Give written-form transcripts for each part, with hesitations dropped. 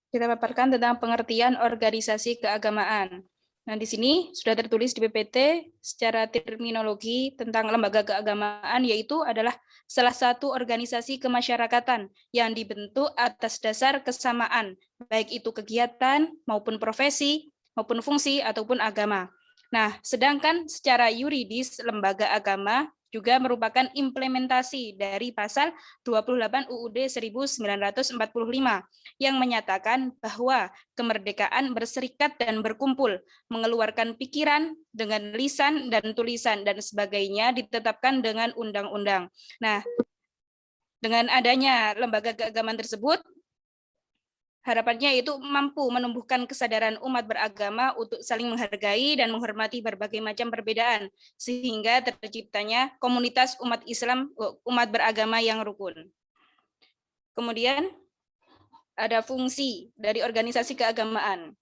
Kita paparkan tentang pengertian organisasi keagamaan. Nah, di sini sudah tertulis di PPT secara terminologi tentang lembaga keagamaan, yaitu adalah salah satu organisasi kemasyarakatan yang dibentuk atas dasar kesamaan, baik itu kegiatan maupun profesi, maupun fungsi ataupun agama. Nah, sedangkan secara yuridis lembaga agama juga merupakan implementasi dari pasal 28 UUD 1945 yang menyatakan bahwa kemerdekaan berserikat dan berkumpul, mengeluarkan pikiran dengan lisan dan tulisan dan sebagainya ditetapkan dengan undang-undang. Nah, dengan adanya lembaga keagamaan tersebut, harapannya itu mampu menumbuhkan kesadaran umat beragama untuk saling menghargai dan menghormati berbagai macam perbedaan, sehingga terciptanya komunitas umat Islam, umat beragama yang rukun. Kemudian ada fungsi dari organisasi keagamaan.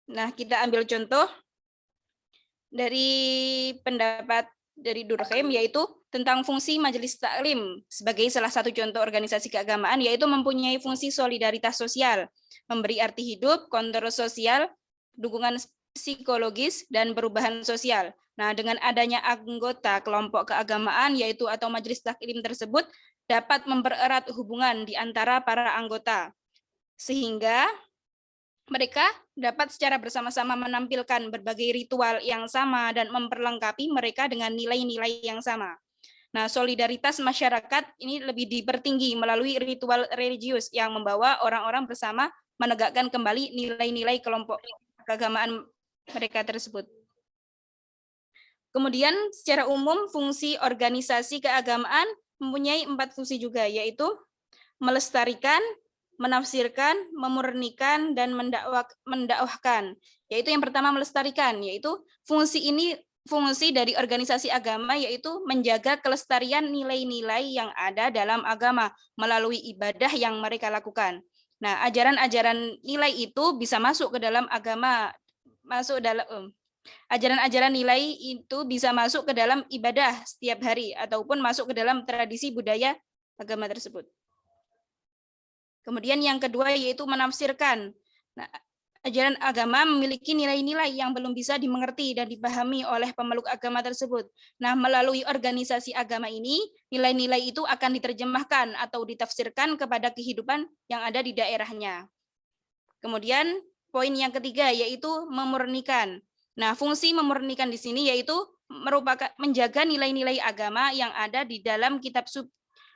Nah, kita ambil contoh dari pendapat dari Durkheim, yaitu tentang fungsi majelis taklim sebagai salah satu contoh organisasi keagamaan, yaitu mempunyai fungsi solidaritas sosial, memberi arti hidup, kontrol sosial, dukungan psikologis, dan perubahan sosial. Nah, dengan adanya anggota kelompok keagamaan, yaitu atau majelis taklim tersebut, dapat mempererat hubungan di antara para anggota, sehingga mereka dapat secara bersama-sama menampilkan berbagai ritual yang sama dan memperlengkapi mereka dengan nilai-nilai yang sama. Nah, solidaritas masyarakat ini lebih dipertinggi melalui ritual religius yang membawa orang-orang bersama menegakkan kembali nilai-nilai kelompok keagamaan mereka tersebut. Kemudian secara umum fungsi organisasi keagamaan mempunyai 4 fungsi juga, yaitu melestarikan, menafsirkan, memurnikan, dan mendakwahkan. Yaitu yang pertama melestarikan, yaitu fungsi dari organisasi agama, yaitu menjaga kelestarian nilai-nilai yang ada dalam agama melalui ibadah yang mereka lakukan. Nah, ajaran-ajaran nilai itu bisa masuk ke dalam agama, ajaran-ajaran nilai itu bisa masuk ke dalam ibadah setiap hari ataupun masuk ke dalam tradisi budaya agama tersebut. Kemudian yang kedua yaitu menafsirkan. Nah, ajaran agama memiliki nilai-nilai yang belum bisa dimengerti dan dipahami oleh pemeluk agama tersebut. Nah, melalui organisasi agama ini, nilai-nilai itu akan diterjemahkan atau ditafsirkan kepada kehidupan yang ada di daerahnya. Kemudian poin yang ketiga yaitu memurnikan. Nah, fungsi memurnikan di sini yaitu merupakan menjaga nilai-nilai agama yang ada di dalam kitab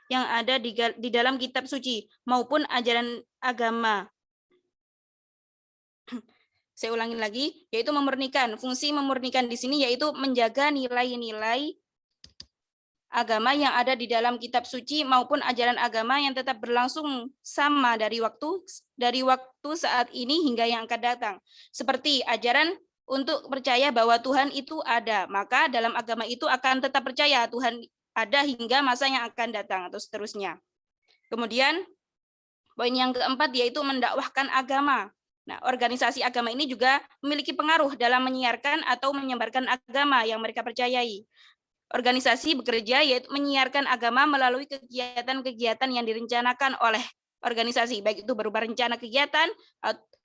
di dalam kitab suci maupun ajaran agama. Saya ulangi lagi, yaitu memurnikan. Fungsi memurnikan di sini yaitu menjaga nilai-nilai agama yang ada di dalam kitab suci maupun ajaran agama yang tetap berlangsung sama dari waktu saat ini hingga yang akan datang. Seperti ajaran untuk percaya bahwa Tuhan itu ada, maka dalam agama itu akan tetap percaya Tuhan ada hingga masa yang akan datang atau seterusnya. Kemudian poin yang keempat yaitu mendakwahkan agama. Nah, organisasi agama ini juga memiliki pengaruh dalam menyiarkan atau menyebarkan agama yang mereka percayai. Organisasi bekerja yaitu menyiarkan agama melalui kegiatan-kegiatan yang direncanakan oleh organisasi, baik itu berupa rencana kegiatan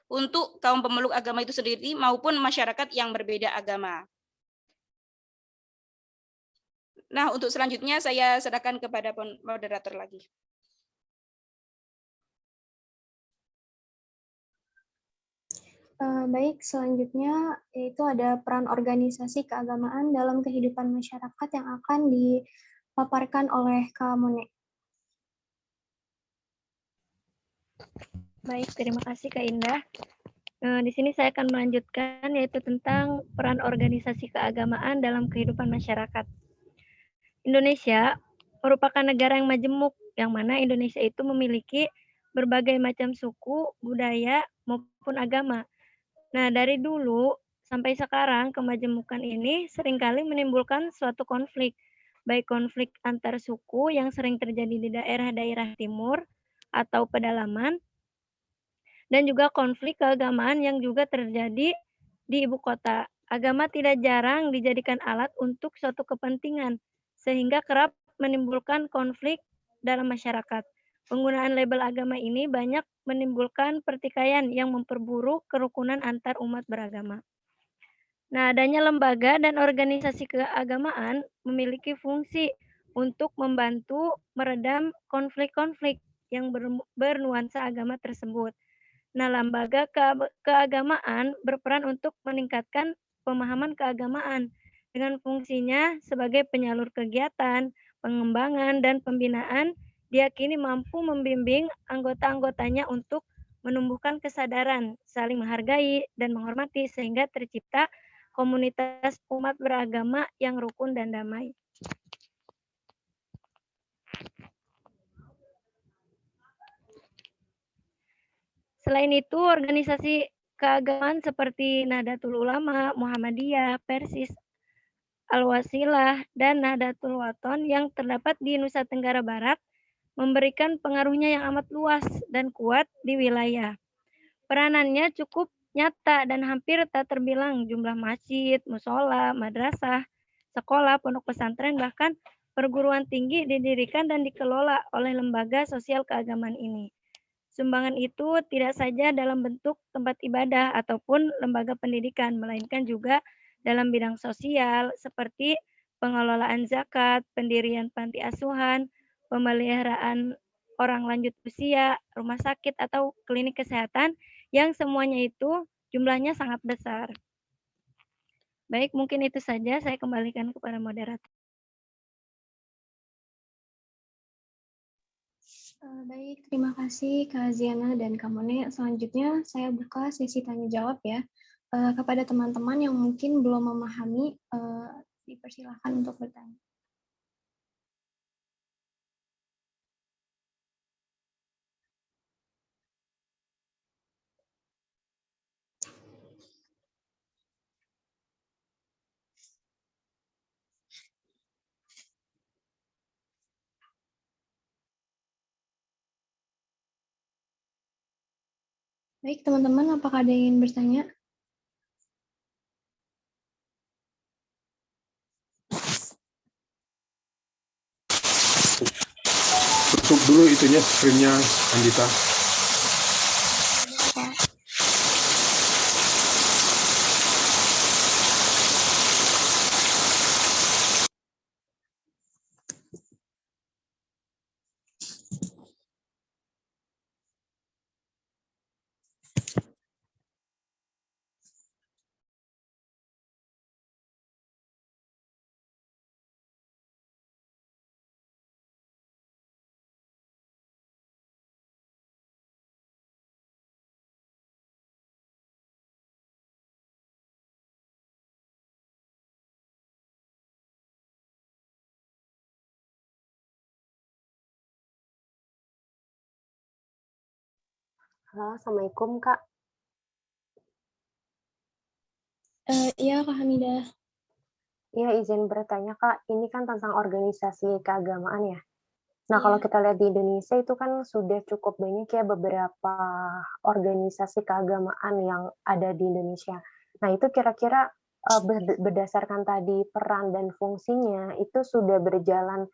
untuk kaum pemeluk agama itu sendiri maupun masyarakat yang berbeda agama. Nah, untuk selanjutnya saya serahkan kepada moderator lagi. Baik, selanjutnya yaitu ada peran organisasi keagamaan dalam kehidupan masyarakat yang akan dipaparkan oleh Kak Mone. Baik, terima kasih Kak Indah. Di sini saya akan melanjutkan yaitu tentang peran organisasi keagamaan dalam kehidupan masyarakat. Indonesia merupakan negara yang majemuk, yang mana Indonesia itu memiliki berbagai macam suku, budaya, maupun agama. Nah, dari dulu sampai sekarang kemajemukan ini seringkali menimbulkan suatu konflik, baik konflik antar suku yang sering terjadi di daerah-daerah timur atau pedalaman, dan juga konflik keagamaan yang juga terjadi di ibu kota. Agama tidak jarang dijadikan alat untuk suatu kepentingan, sehingga kerap menimbulkan konflik dalam masyarakat. Penggunaan label agama ini banyak menimbulkan pertikaian yang memperburuk kerukunan antar umat beragama. Nah, adanya lembaga dan organisasi keagamaan memiliki fungsi untuk membantu meredam konflik-konflik yang bernuansa agama tersebut. Nah, lembaga keagamaan berperan untuk meningkatkan pemahaman keagamaan dengan fungsinya sebagai penyalur kegiatan, pengembangan, dan pembinaan, diyakini mampu membimbing anggota-anggotanya untuk menumbuhkan kesadaran, saling menghargai, dan menghormati sehingga tercipta komunitas umat beragama yang rukun dan damai. Selain itu, organisasi keagamaan seperti Nahdlatul Ulama, Muhammadiyah, Persis, Al-Wasilah, dan Nahdlatul Wathon yang terdapat di Nusa Tenggara Barat memberikan pengaruhnya yang amat luas dan kuat di wilayah. Peranannya cukup nyata dan hampir tak terbilang jumlah masjid, musola, madrasah, sekolah, pondok pesantren, bahkan perguruan tinggi didirikan dan dikelola oleh lembaga sosial keagamaan ini. Sumbangan itu tidak saja dalam bentuk tempat ibadah ataupun lembaga pendidikan, melainkan juga dalam bidang sosial seperti pengelolaan zakat, pendirian panti asuhan, pemeliharaan orang lanjut usia, rumah sakit atau klinik kesehatan yang semuanya itu jumlahnya sangat besar. Baik, mungkin itu saja. Saya kembalikan kepada moderator. Baik, terima kasih Kak Ziana dan Kak Mone. Selanjutnya saya buka sesi tanya jawab ya. Kepada teman-teman yang mungkin belum memahami, dipersilahkan untuk bertanya. Baik, teman-teman, apakah ada yang ingin bertanya? Tutup dulu itunya, screen-nya, Andita. Halo, Assalamualaikum, Kak. Iya, Kak Hamidah. Iya, izin bertanya, Kak. Ini kan tentang organisasi keagamaan ya. Nah, kalau kita lihat di Indonesia itu kan sudah cukup banyak ya beberapa organisasi keagamaan yang ada di Indonesia. Nah, itu kira-kira berdasarkan tadi peran dan fungsinya, itu sudah berjalan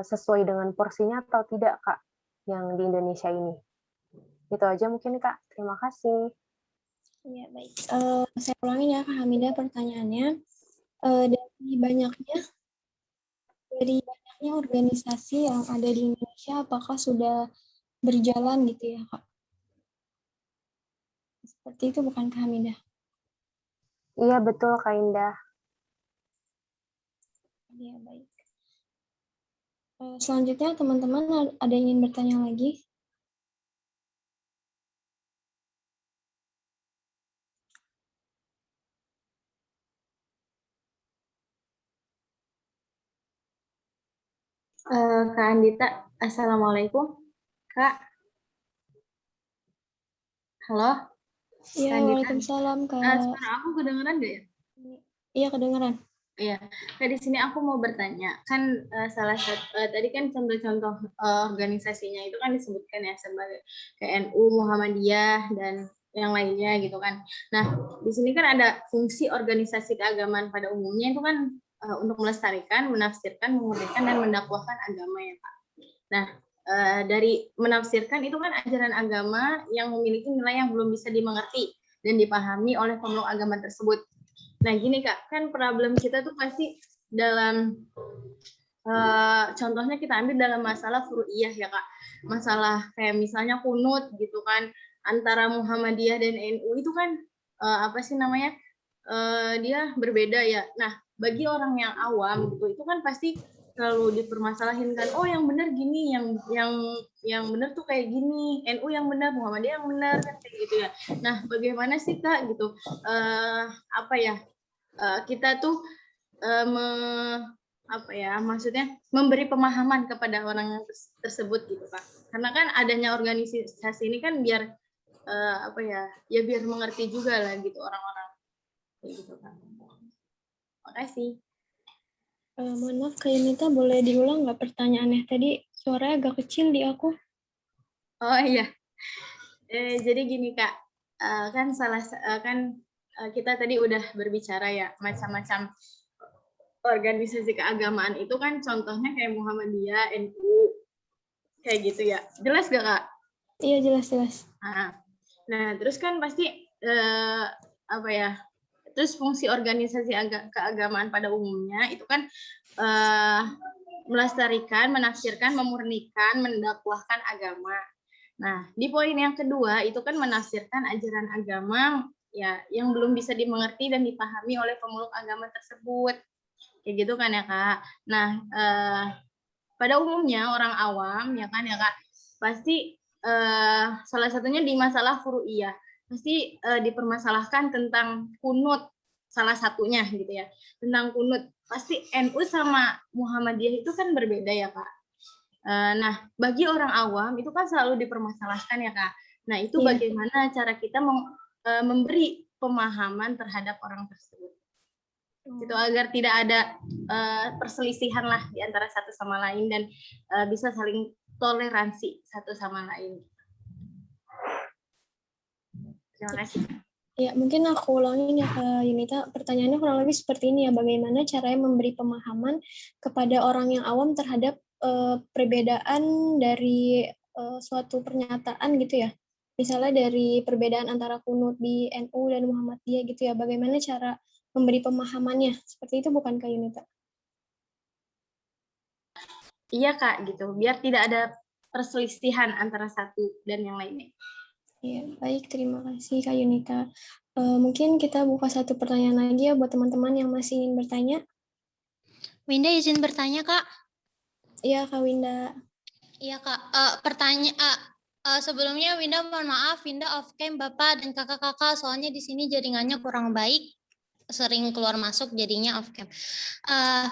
sesuai dengan porsinya atau tidak, Kak, yang di Indonesia ini? Itu aja mungkin, Kak. Terima kasih. Ya, baik. Saya ulangin ya, Kak Hamidah, pertanyaannya. Dari banyaknya organisasi yang ada di Indonesia, apakah sudah berjalan gitu ya, Kak? Seperti itu bukan, Kak Hamidah? Iya, betul, Kak Indah. Ya, baik. Selanjutnya, teman-teman ada yang ingin bertanya lagi? Kak Andita, Assalamualaikum. Kak. Halo? Iya, waalaikumsalam, Kak. Suara aku kedengeran nggak ya? Iya, kedengeran. Iya, di sini aku mau bertanya. Kan salah satu, tadi kan contoh-contoh organisasinya itu kan disebutkan ya sebagai KNU, Muhammadiyah, dan yang lainnya gitu kan. Nah, di sini kan ada fungsi organisasi keagamaan pada umumnya itu kan untuk melestarikan, menafsirkan, menguraikan, dan mendakwahkan agama ya Pak. Nah, dari menafsirkan itu kan ajaran agama yang memiliki nilai yang belum bisa dimengerti dan dipahami oleh pemeluk agama tersebut. Nah gini Kak, kan problem kita tuh pasti dalam contohnya kita ambil dalam masalah furu'iyah ya Kak, masalah kayak misalnya kunut gitu kan, antara Muhammadiyah dan NU itu kan apa sih namanya, dia berbeda ya. Nah bagi orang yang awam gitu, itu kan pasti selalu dipermasalahin kan, oh yang benar gini, yang benar tuh kayak gini, NU yang benar, Muhammadiyah yang benar kan kayak gitu ya. Nah bagaimana sih Kak gitu, apa ya, kita tuh apa ya, maksudnya memberi pemahaman kepada orang yang tersebut gitu Kak. Karena kan adanya organisasi ini kan biar apa ya, ya biar mengerti juga lah gitu orang-orang kayak gitu Kak. Makasih. Mohon maaf, Kak Yunita, boleh diulang nggak pertanyaannya? Tadi suaranya agak kecil di aku. Oh iya. Jadi gini Kak, kan kita tadi udah berbicara ya macam-macam organisasi keagamaan itu kan contohnya kayak Muhammadiyah, NU, kayak gitu ya. Jelas gak Kak? Iya, jelas-jelas. Nah, terus kan pasti apa ya? Terus fungsi organisasi keagamaan pada umumnya itu kan melestarikan, menafsirkan, memurnikan, mendakwahkan agama. Nah, di poin yang kedua itu kan menafsirkan ajaran agama ya yang belum bisa dimengerti dan dipahami oleh pemeluk agama tersebut. Kayak gitu kan ya Kak. Nah, pada umumnya orang awam ya kan ya Kak, pasti salah satunya di masalah furu'iyah. Pasti dipermasalahkan tentang kunut, salah satunya gitu ya. Tentang kunut. Pasti NU sama Muhammadiyah itu kan berbeda ya Kak. Nah, bagi orang awam itu kan selalu dipermasalahkan ya Kak. Nah, itu bagaimana cara kita memberi pemahaman terhadap orang tersebut. Gitu, agar tidak ada perselisihan lah di antara satu sama lain dan bisa saling toleransi satu sama lain. Terima kasih. Ya, mungkin aku ulangin ya Kak Yunita. Pertanyaannya kurang lebih seperti ini ya, bagaimana caranya memberi pemahaman kepada orang yang awam terhadap perbedaan dari suatu pernyataan gitu ya. Misalnya dari perbedaan antara kunut di NU dan Muhammadiyah gitu ya, bagaimana cara memberi pemahamannya. Seperti itu bukan Kak Yunita? Iya Kak, gitu. Biar tidak ada perselisihan antara satu dan yang lainnya. Iya, baik. Terima kasih Kak Yunita. Mungkin kita buka satu pertanyaan lagi ya buat teman-teman yang masih ingin bertanya. Winda izin bertanya, Kak. Iya, Kak Winda. Iya, Kak. Sebelumnya Winda mohon maaf, Winda off cam Bapak dan kakak-kakak, soalnya di sini jaringannya kurang baik, sering keluar masuk jadinya off cam.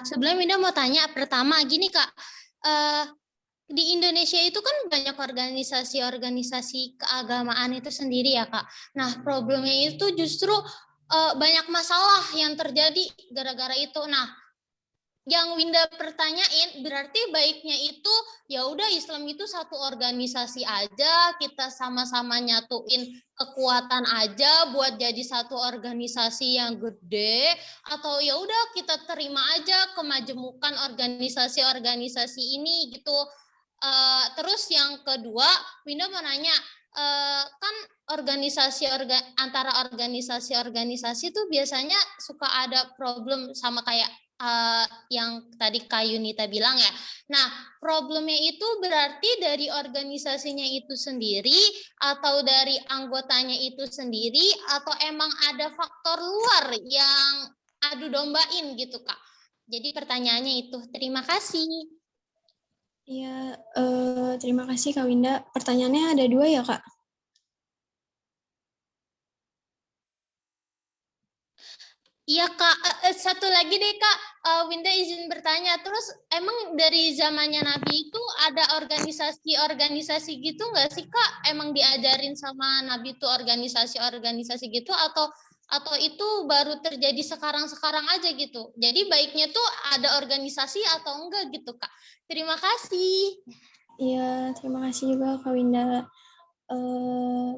Sebelumnya Winda mau tanya, pertama gini Kak, di Indonesia itu kan banyak organisasi-organisasi keagamaan itu sendiri ya Kak. Nah problemnya itu justru banyak masalah yang terjadi gara-gara itu. Nah yang Winda pertanyain berarti baiknya itu ya udah Islam itu satu organisasi aja, kita sama-sama nyatuin kekuatan aja buat jadi satu organisasi yang gede, atau ya udah kita terima aja kemajemukan organisasi-organisasi ini gitu. Terus yang kedua, Winda mau nanya, kan antara organisasi-organisasi itu biasanya suka ada problem sama kayak yang tadi Kak Yunita bilang ya. Nah, problemnya itu berarti dari organisasinya itu sendiri atau dari anggotanya itu sendiri atau emang ada faktor luar yang adu dombain gitu Kak. Jadi pertanyaannya itu. Terima kasih. Iya, terima kasih Kak Winda. Pertanyaannya ada 2 ya Kak? Iya Kak, satu lagi deh Kak, Winda izin bertanya, terus emang dari zamannya Nabi itu ada organisasi-organisasi gitu nggak sih Kak? Emang diajarin sama Nabi itu organisasi-organisasi gitu atau itu baru terjadi sekarang-sekarang aja gitu? Jadi baiknya tuh ada organisasi atau enggak gitu Kak? Terima kasih. Iya, terima kasih juga Kak Winda.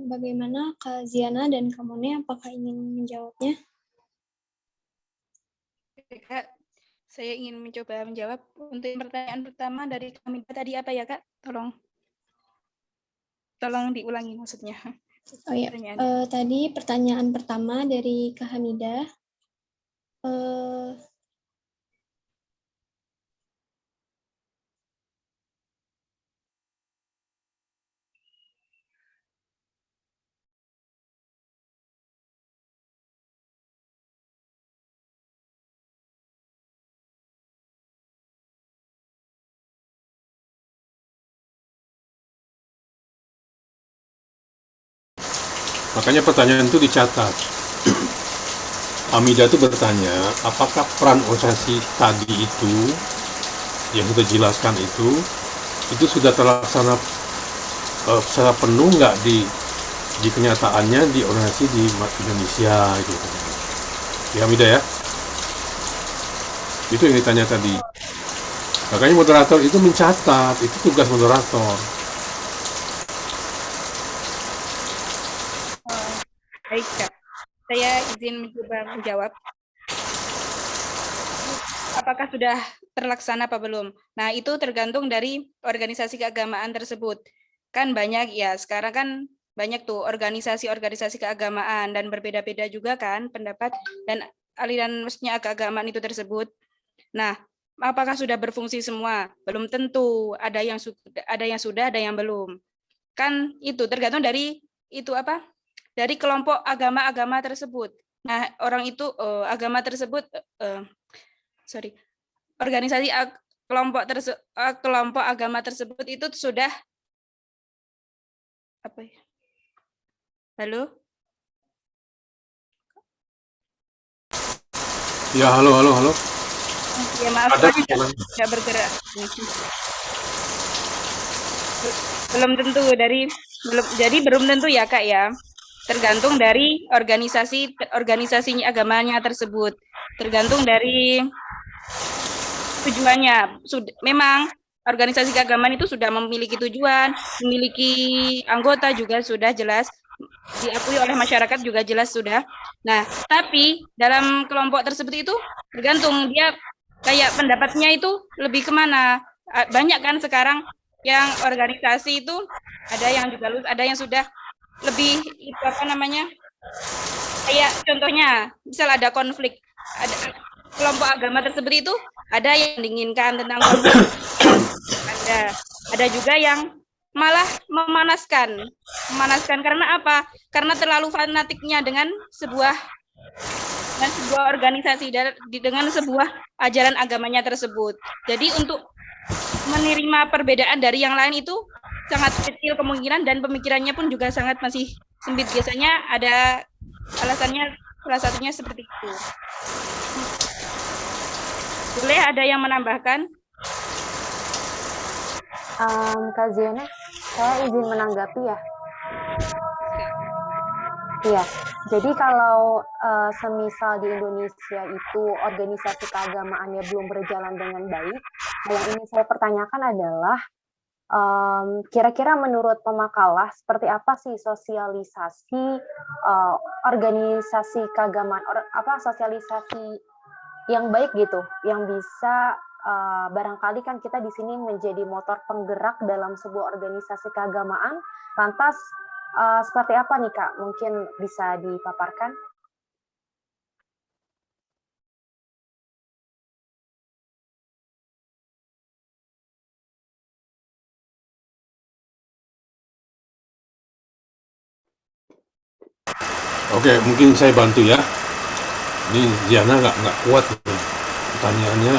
Bagaimana Kak Ziana dan Kak Mone, apakah ingin menjawabnya? Kak, Saya ingin mencoba menjawab untuk pertanyaan pertama dari kami tadi apa ya Kak? Tolong diulangi maksudnya. Oh ya, Pertanyaannya. tadi pertanyaan pertama dari Kak Hamidah. Makanya pertanyaan itu dicatat. Amida itu bertanya, apakah peran organisasi tadi itu, yang sudah dijelaskan itu sudah terlaksana secara penuh nggak di kenyataannya di organisasi di Indonesia itu. Ya Amida ya? Itu yang ditanya tadi. Makanya moderator itu mencatat, itu tugas moderator. Baik Kak, saya izin mencoba menjawab. Apakah sudah terlaksana apa belum? Nah, itu tergantung dari organisasi keagamaan tersebut. Kan banyak ya, sekarang kan banyak tuh organisasi-organisasi keagamaan dan berbeda-beda juga kan pendapat dan aliran maksudnya keagamaan itu tersebut. Nah, apakah sudah berfungsi semua? Belum tentu, ada yang sudah, ada yang belum. Kan itu tergantung dari itu apa? Dari kelompok agama-agama tersebut. Nah, orang itu agama tersebut organisasi kelompok agama tersebut itu sudah apa ya? Halo? Ya, halo. Ya maaf, Ada tidak bergerak. Belum tentu jadi belum tentu ya Kak ya. Tergantung dari organisasinya agamanya tersebut. Tergantung dari tujuannya. Memang organisasi keagamaan itu sudah memiliki tujuan, memiliki anggota juga sudah jelas, diakui oleh masyarakat juga jelas sudah. Nah, tapi dalam kelompok tersebut itu tergantung dia kayak pendapatnya itu lebih kemana. Banyak kan sekarang yang organisasi itu ada yang juga lulus, ada yang sudah lebih itu apa namanya? Kayak contohnya, misal ada konflik, ada kelompok agama tersebut itu ada yang menginginkan tentang konflik, ada juga yang malah memanaskan karena apa? Karena terlalu fanatiknya dengan sebuah organisasi dengan sebuah ajaran agamanya tersebut. Jadi untuk menerima perbedaan dari yang lain itu sangat kecil kemungkinan dan pemikirannya pun juga sangat masih sempit. Biasanya ada alasannya, salah satunya seperti itu. Boleh ada yang menambahkan? Kak Ziana, saya izin menanggapi ya. Iya, jadi kalau semisal di Indonesia itu organisasi keagamaannya belum berjalan dengan baik, yang ingin saya pertanyakan adalah kira-kira menurut pemakalah seperti apa sih sosialisasi organisasi keagamaan, sosialisasi yang baik gitu, yang bisa barangkali kan kita di sini menjadi motor penggerak dalam sebuah organisasi keagamaan, lantas seperti apa nih Kak? Mungkin bisa dipaparkan? Oke, mungkin saya bantu ya. Ini Diana nggak kuat ini. Pertanyaannya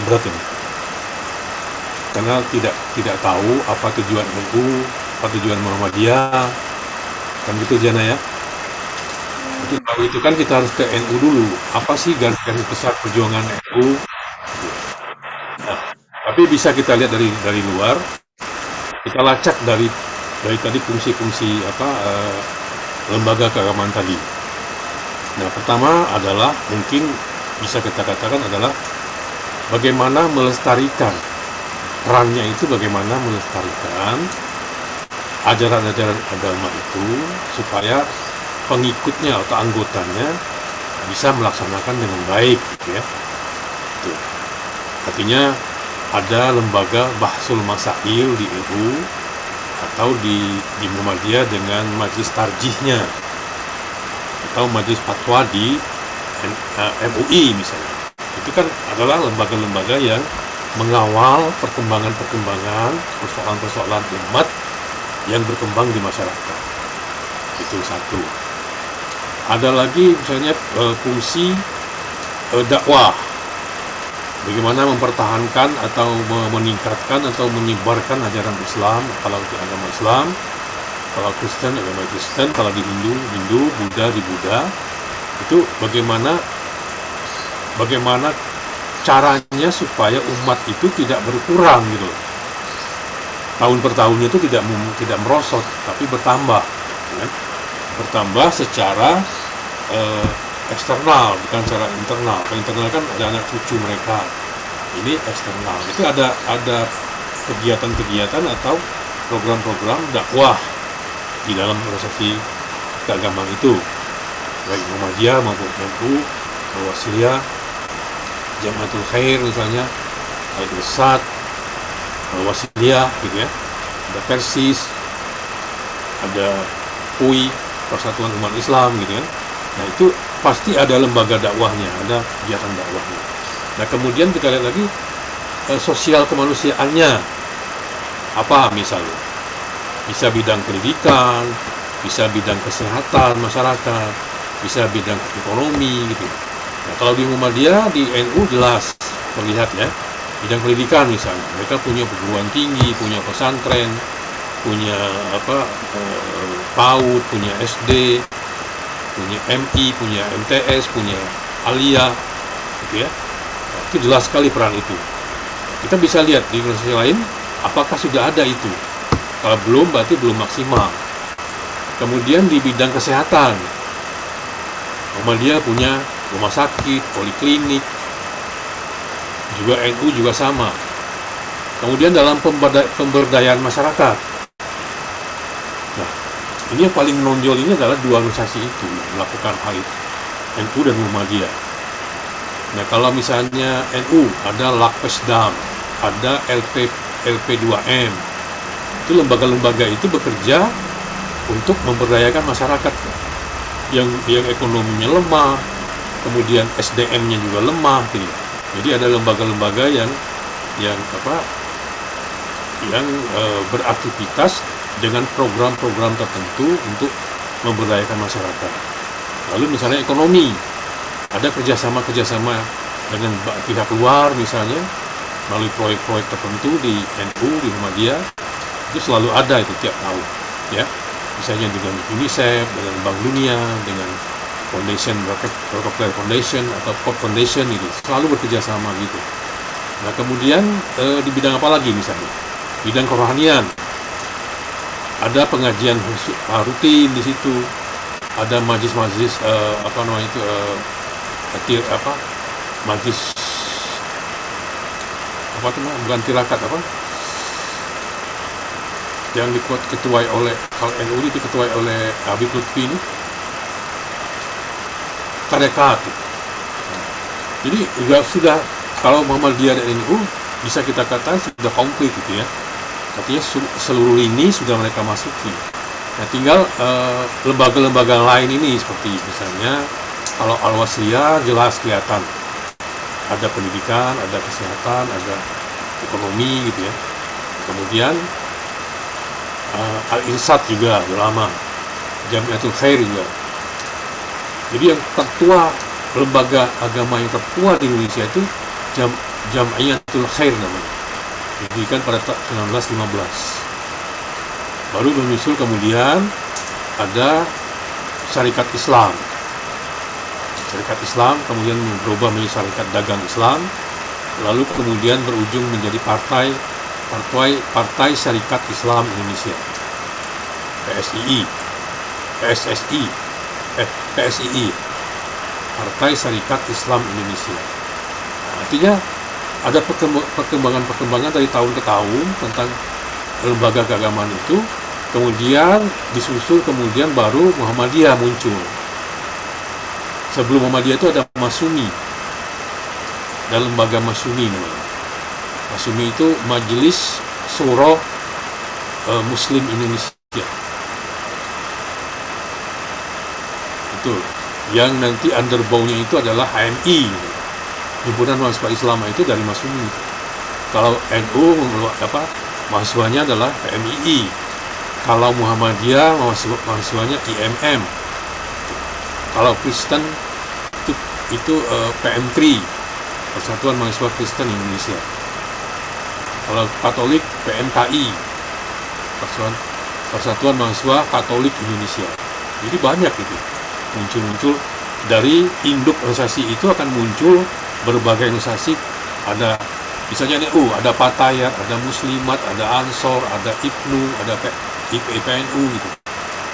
berat ini. Karena tidak tahu apa tujuan NU, apa tujuan Muhammadiyah. Kan gitu Diana ya. Untuk tahu itu kan kita harus ke NU dulu. Apa sih garis-garis besar perjuangan NU? Nah, tapi bisa kita lihat dari luar. Kita lacak dari tadi fungsi-fungsi lembaga keagamaan tadi. Nah, pertama adalah mungkin bisa kita katakan adalah bagaimana melestarikan, perannya itu bagaimana melestarikan ajaran-ajaran agama itu supaya pengikutnya atau anggotanya bisa melaksanakan dengan baik gitu ya. Tuh. Artinya ada lembaga Bahsul Masail di NU atau di Muhammadiyah dengan majelis tarjihnya, atau majelis fatwa di MUI misalnya. Itu kan adalah lembaga-lembaga yang mengawal perkembangan-perkembangan persoalan-persoalan umat yang berkembang di masyarakat. Itu satu. Ada lagi misalnya fungsi dakwah. Bagaimana mempertahankan atau meningkatkan atau menyebarkan ajaran Islam, kalau di agama Islam, kalau Kristen agama Kristen, kalau di Hindu, Buddha di Buddha. Itu bagaimana caranya supaya umat itu tidak berkurang gitu. Tahun per tahunnya itu tidak merosot, tapi bertambah, kan? Bertambah secara eksternal, bukan secara internal. Internal kan ada anak cucu mereka. Ini eksternal. Itu ada kegiatan-kegiatan atau program-program dakwah di dalam organisasi keagamaan itu, baik Muhammadiyah maupun NU, Al-Wasliyah, Jamaatul Khair misalnya, Al-Irsad, Al-Wasliyah gitu ya. Ada Persis, ada PUI, Persatuan Umat Islam gitu ya. Nah itu pasti ada lembaga dakwahnya, ada kegiatan dakwahnya. Nah kemudian kita lihat lagi sosial kemanusiaannya apa misalnya, bisa bidang pendidikan, bisa bidang kesehatan masyarakat, bisa bidang ekonomi gitu. Nah kalau di Muhammadiyah, di NU jelas terlihat ya, bidang pendidikan misalnya, mereka punya perguruan tinggi, punya pesantren, punya PAUD, punya SD, punya MI, punya MTS, punya Aliyah, gitu ya. Nah, itu jelas sekali peran itu. Kita bisa lihat di organisasi lain, apakah sudah ada itu. Kalau belum, berarti belum maksimal. Kemudian di bidang kesehatan, Muhammadiyah punya rumah sakit, poliklinik, juga NU juga sama. Kemudian dalam pemberdayaan masyarakat, nah ini yang paling menonjol ini adalah dua organisasi itu melakukan hal itu, NU dan Muhammadiyah. Nah kalau misalnya NU ada Lakpesdam, ada LP2M, itu lembaga-lembaga itu bekerja untuk memberdayakan masyarakat yang ekonominya lemah, kemudian SDM-nya juga lemah gitu. Jadi ada lembaga-lembaga yang beraktivitas dengan program-program tertentu untuk memberdayakan masyarakat. Lalu misalnya ekonomi, ada kerjasama dengan pihak luar misalnya melalui proyek-proyek tertentu di NU, di Muhammadiyah, itu selalu ada itu tiap tahun, ya. Misalnya dengan UNICEF, dengan Bank Dunia, dengan Foundation, Rockefeller Foundation atau Ford Foundation itu selalu bekerja sama gitu. Nah kemudian di bidang apa lagi misalnya? Bidang kerohanian, ada pengajian rutin di situ, ada majlis-majlis majlis bukan tirakat yang diketuai oleh, kalau NU ini diketuai oleh Habib Lutfi ini, tarekat. Jadi juga sudah, kalau Muhammadiyah dan NU bisa kita katakan sudah komplit gitu ya. Artinya seluruh lini sudah mereka masuki. Nah tinggal lembaga-lembaga lain ini seperti misalnya kalau Al-Wasliyah jelas kelihatan ada pendidikan, ada kesehatan, ada ekonomi gitu ya. Kemudian Al-Irsad juga udah lama, Jamaatul Khair juga. Jadi yang tertua, lembaga agama yang tertua di Indonesia itu Jamaatul Khair namanya, didirikan pada tahun 1915. Baru menyusul kemudian ada Syarikat Islam. Syarikat Islam kemudian berubah menjadi Syarikat Dagang Islam, lalu kemudian berujung menjadi Partai Syarikat Islam Indonesia, PSII, Partai Syarikat Islam Indonesia. Nah, artinya ada perkembangan dari tahun ke tahun tentang lembaga keagamaan itu, kemudian disusul kemudian baru Muhammadiyah muncul. Sebelum Muhammadiyah itu ada Masyumi, dan lembaga Masyumi namanya. MASUMI itu Majelis Syuro Muslim Indonesia. Itu yang nanti underbownya itu adalah HMI, Himpunan Mahasiswa Islam, itu dari MASUMI. Kalau NU mahasiswanya adalah PMII. Kalau Muhammadiyah mahasiswanya IMM. Kalau Kristen itu PM3, Persatuan Mahasiswa Kristen Indonesia. Kalau Katolik PMKI, Persatuan Mahasiswa Katolik Indonesia. Jadi banyak itu muncul dari induk organisasi itu akan muncul berbagai organisasi. Ada misalnya NU, ada Patayat, ada Muslimat, ada Ansor, ada IPNU, ada IPNU gitu.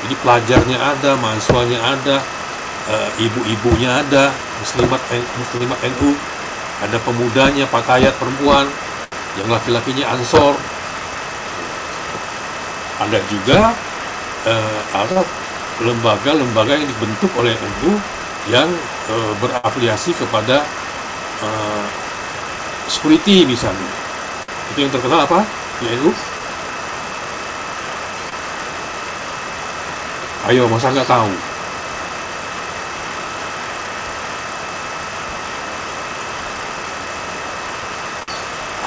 Jadi pelajarnya ada, mahasiswanya ada, ibu-ibunya ada, Muslimat NU, ada pemudanya Patayat perempuan, yang laki-lakinya Ansor. Ada juga ada lembaga-lembaga yang dibentuk oleh NU yang berafiliasi kepada security misalnya. Itu yang terkenal apa di NU? Ayo, masa nggak tahu?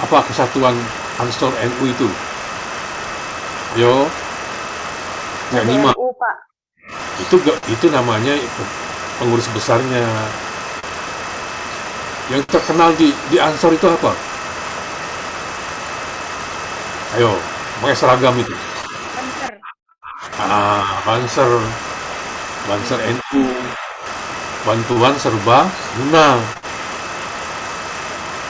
Apa kesatuan Ansor NU itu? Ayo, nggak nyimak. PBNU, Pak. Itu namanya pengurus besarnya. Yang terkenal di Ansor itu apa? Ayo, pakai seragam itu. Banser NU, Bantuan Serba Guna.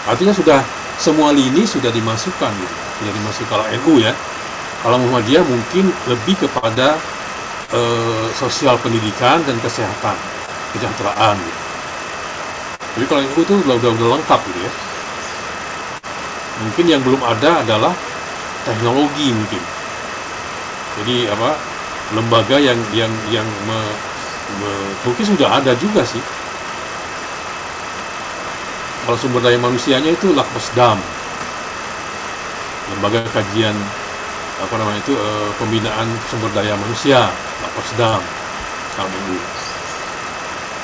Artinya sudah semua lini sudah dimasukkan gitu. Sudah dimasuk kalau NU ya. Kalau Muhammadiyah mungkin lebih kepada sosial pendidikan dan kesejahteraan gitu. Jadi kalau NU itu udah lengkap gitu ya. Mungkin yang belum ada adalah teknologi mungkin. Jadi lembaga yang mungkin sudah ada juga sih. Kalau sumber daya manusianya itu Lakpesdam, lembaga kajian pembinaan sumber daya manusia, Lakpesdam,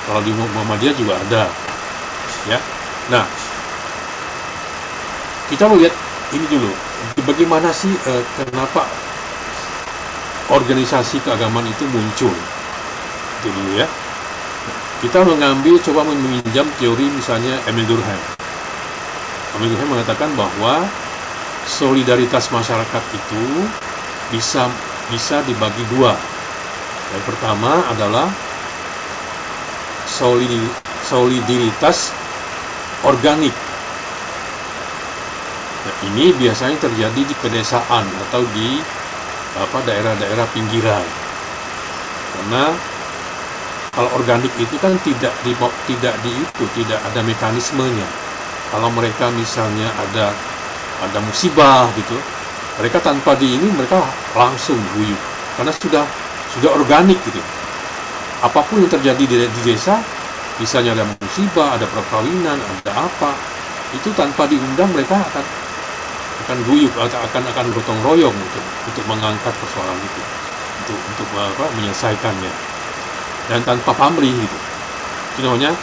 kalau di Muhammadiyah juga ada, ya. Nah, kita mau lihat ini dulu, bagaimana sih kenapa organisasi keagamaan itu muncul, itu dulu ya. Kita coba meminjam teori misalnya Emile Durkheim. Emile Durkheim mengatakan bahwa solidaritas masyarakat itu bisa dibagi dua. Yang pertama adalah solidaritas organik. Nah, ini biasanya terjadi di pedesaan atau di daerah-daerah pinggiran. Karena kalau organik itu kan tidak ada mekanismenya. Kalau mereka misalnya ada musibah gitu, mereka tanpa mereka langsung guyup karena sudah organik gitu. Apapun yang terjadi di desa, misalnya ada musibah, ada perkawinan, ada apa, itu tanpa diundang mereka akan guyup atau akan gotong royong untuk mengangkat persoalan itu, untuk menyelesaikannya. Dan tanpa pamrih gitu. Itu namanya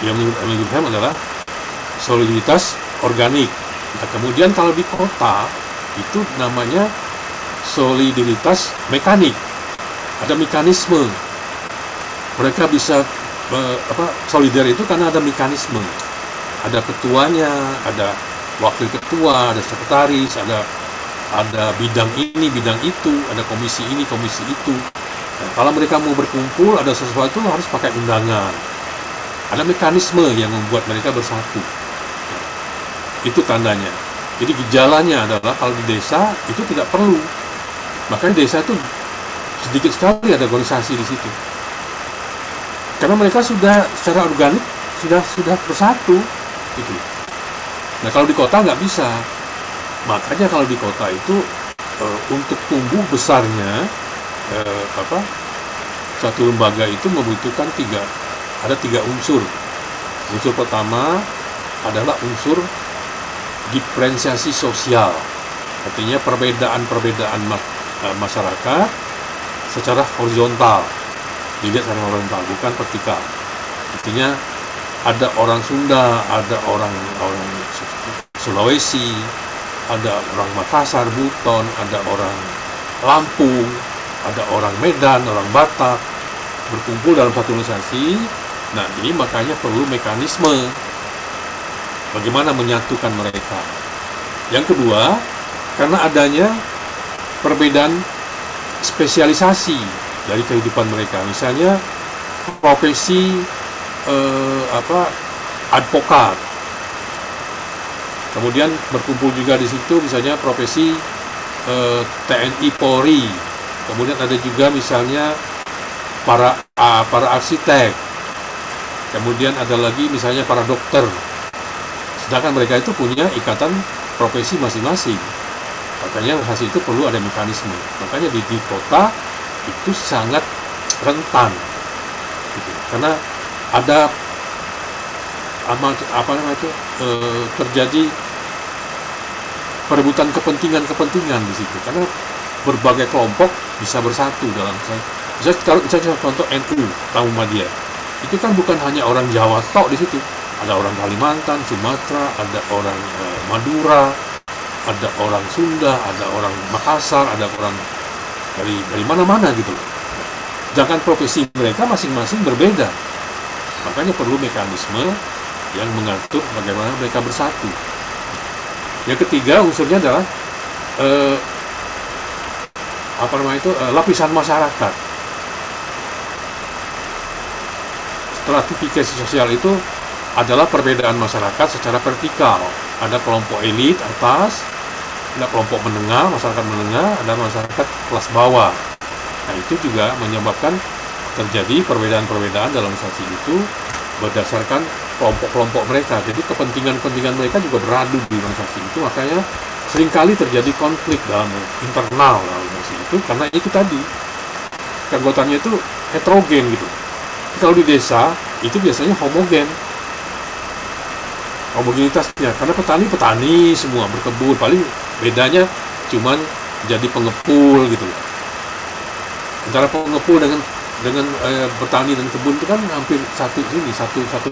yang menurut Emile Durkheim adalah solidaritas organik. Nah, kemudian kalau di kota itu namanya solidaritas mekanik. Ada mekanisme. Mereka bisa solidar itu karena ada mekanisme. Ada ketuanya, ada wakil ketua, ada sekretaris, ada bidang ini, bidang itu, ada komisi ini, komisi itu. Nah, kalau mereka mau berkumpul, ada sesuatu harus pakai undangan. Ada mekanisme yang membuat mereka bersatu. Nah, itu tandanya. Jadi gejalanya adalah kalau di desa itu tidak perlu. Makanya desa itu sedikit sekali ada organisasi di situ. Karena mereka sudah secara organik sudah bersatu gitu. Nah, kalau di kota nggak bisa. Makanya kalau di kota itu untuk tumbuh besarnya suatu lembaga itu membutuhkan ada tiga unsur. Unsur pertama adalah unsur diferensiasi sosial, artinya perbedaan-perbedaan masyarakat secara horizontal, dilihat secara horizontal, bukan vertikal. Artinya ada orang Sunda, ada orang Sulawesi, ada orang Makassar, Buton, ada orang Lampung, ada orang Medan, orang Batak, berkumpul dalam satu organisasi. Nah, ini makanya perlu mekanisme bagaimana menyatukan mereka. Yang kedua, karena adanya perbedaan spesialisasi dari kehidupan mereka. Misalnya profesi advokat. Kemudian berkumpul juga di situ misalnya profesi TNI Polri. Kemudian ada juga misalnya para arsitek. Kemudian ada lagi misalnya para dokter. Sedangkan mereka itu punya ikatan profesi masing-masing. Makanya hasil itu perlu ada mekanisme. Makanya di kota itu sangat rentan, gitu. Karena ada terjadi perebutan kepentingan di situ. Karena berbagai kelompok bisa bersatu dalam. Misalnya contoh NU Muhammadiyah, itu kan bukan hanya orang Jawa tok di situ. Ada orang Kalimantan, Sumatera, ada orang Madura, ada orang Sunda, ada orang Makassar, ada orang dari mana-mana gitu loh. Sedangkan profesi mereka masing-masing berbeda. Makanya perlu mekanisme yang mengatur bagaimana mereka bersatu. Yang ketiga unsurnya adalah lapisan masyarakat. Stratifikasi sosial itu adalah perbedaan masyarakat secara vertikal. Ada kelompok elit atas, ada kelompok menengah, masyarakat menengah, ada masyarakat kelas bawah. Nah, itu juga menyebabkan terjadi perbedaan-perbedaan dalam organisasi itu berdasarkan kelompok-kelompok mereka. Jadi kepentingan-kepentingan mereka juga beradu di organisasi itu, makanya seringkali terjadi konflik dalam internal dalam organisasi itu karena itu tadi keanggotaannya itu heterogen gitu. Kalau di desa itu biasanya homogenitasnya, karena petani semua berkebun, paling bedanya cuman jadi pengepul gitu. Antara pengepul dengan petani dan kebun itu kan hampir satu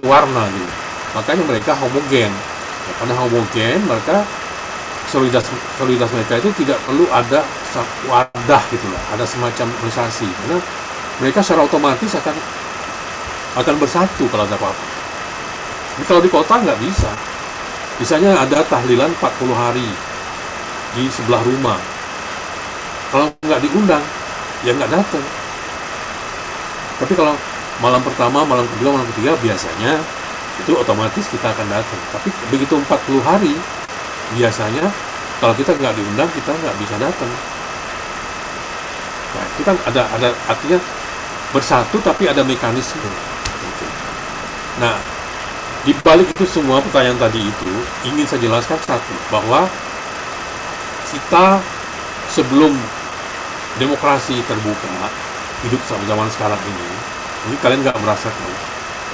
warna gitu. Makanya mereka homogen. Ya, karena homogen, maka soliditas mereka itu tidak perlu ada wadah gitu lah, ada semacam organisasi. Karena mereka secara otomatis akan bersatu kalau ada apa-apa. Tapi kalau di kota nggak bisa. Misalnya ada tahlilan 40 hari di sebelah rumah. Kalau nggak diundang, ya nggak datang. Tapi kalau malam pertama, malam kedua, malam ketiga biasanya itu otomatis kita akan datang. Tapi begitu 40 hari, biasanya kalau kita nggak diundang, kita nggak bisa datang. Nah, itu kan ada artinya bersatu tapi ada mekanisme. Gitu. Nah, di balik itu semua pertanyaan tadi itu ingin saya jelaskan satu, bahwa kita sebelum demokrasi terbuka hidup sama zaman sekarang ini kalian nggak merasakan,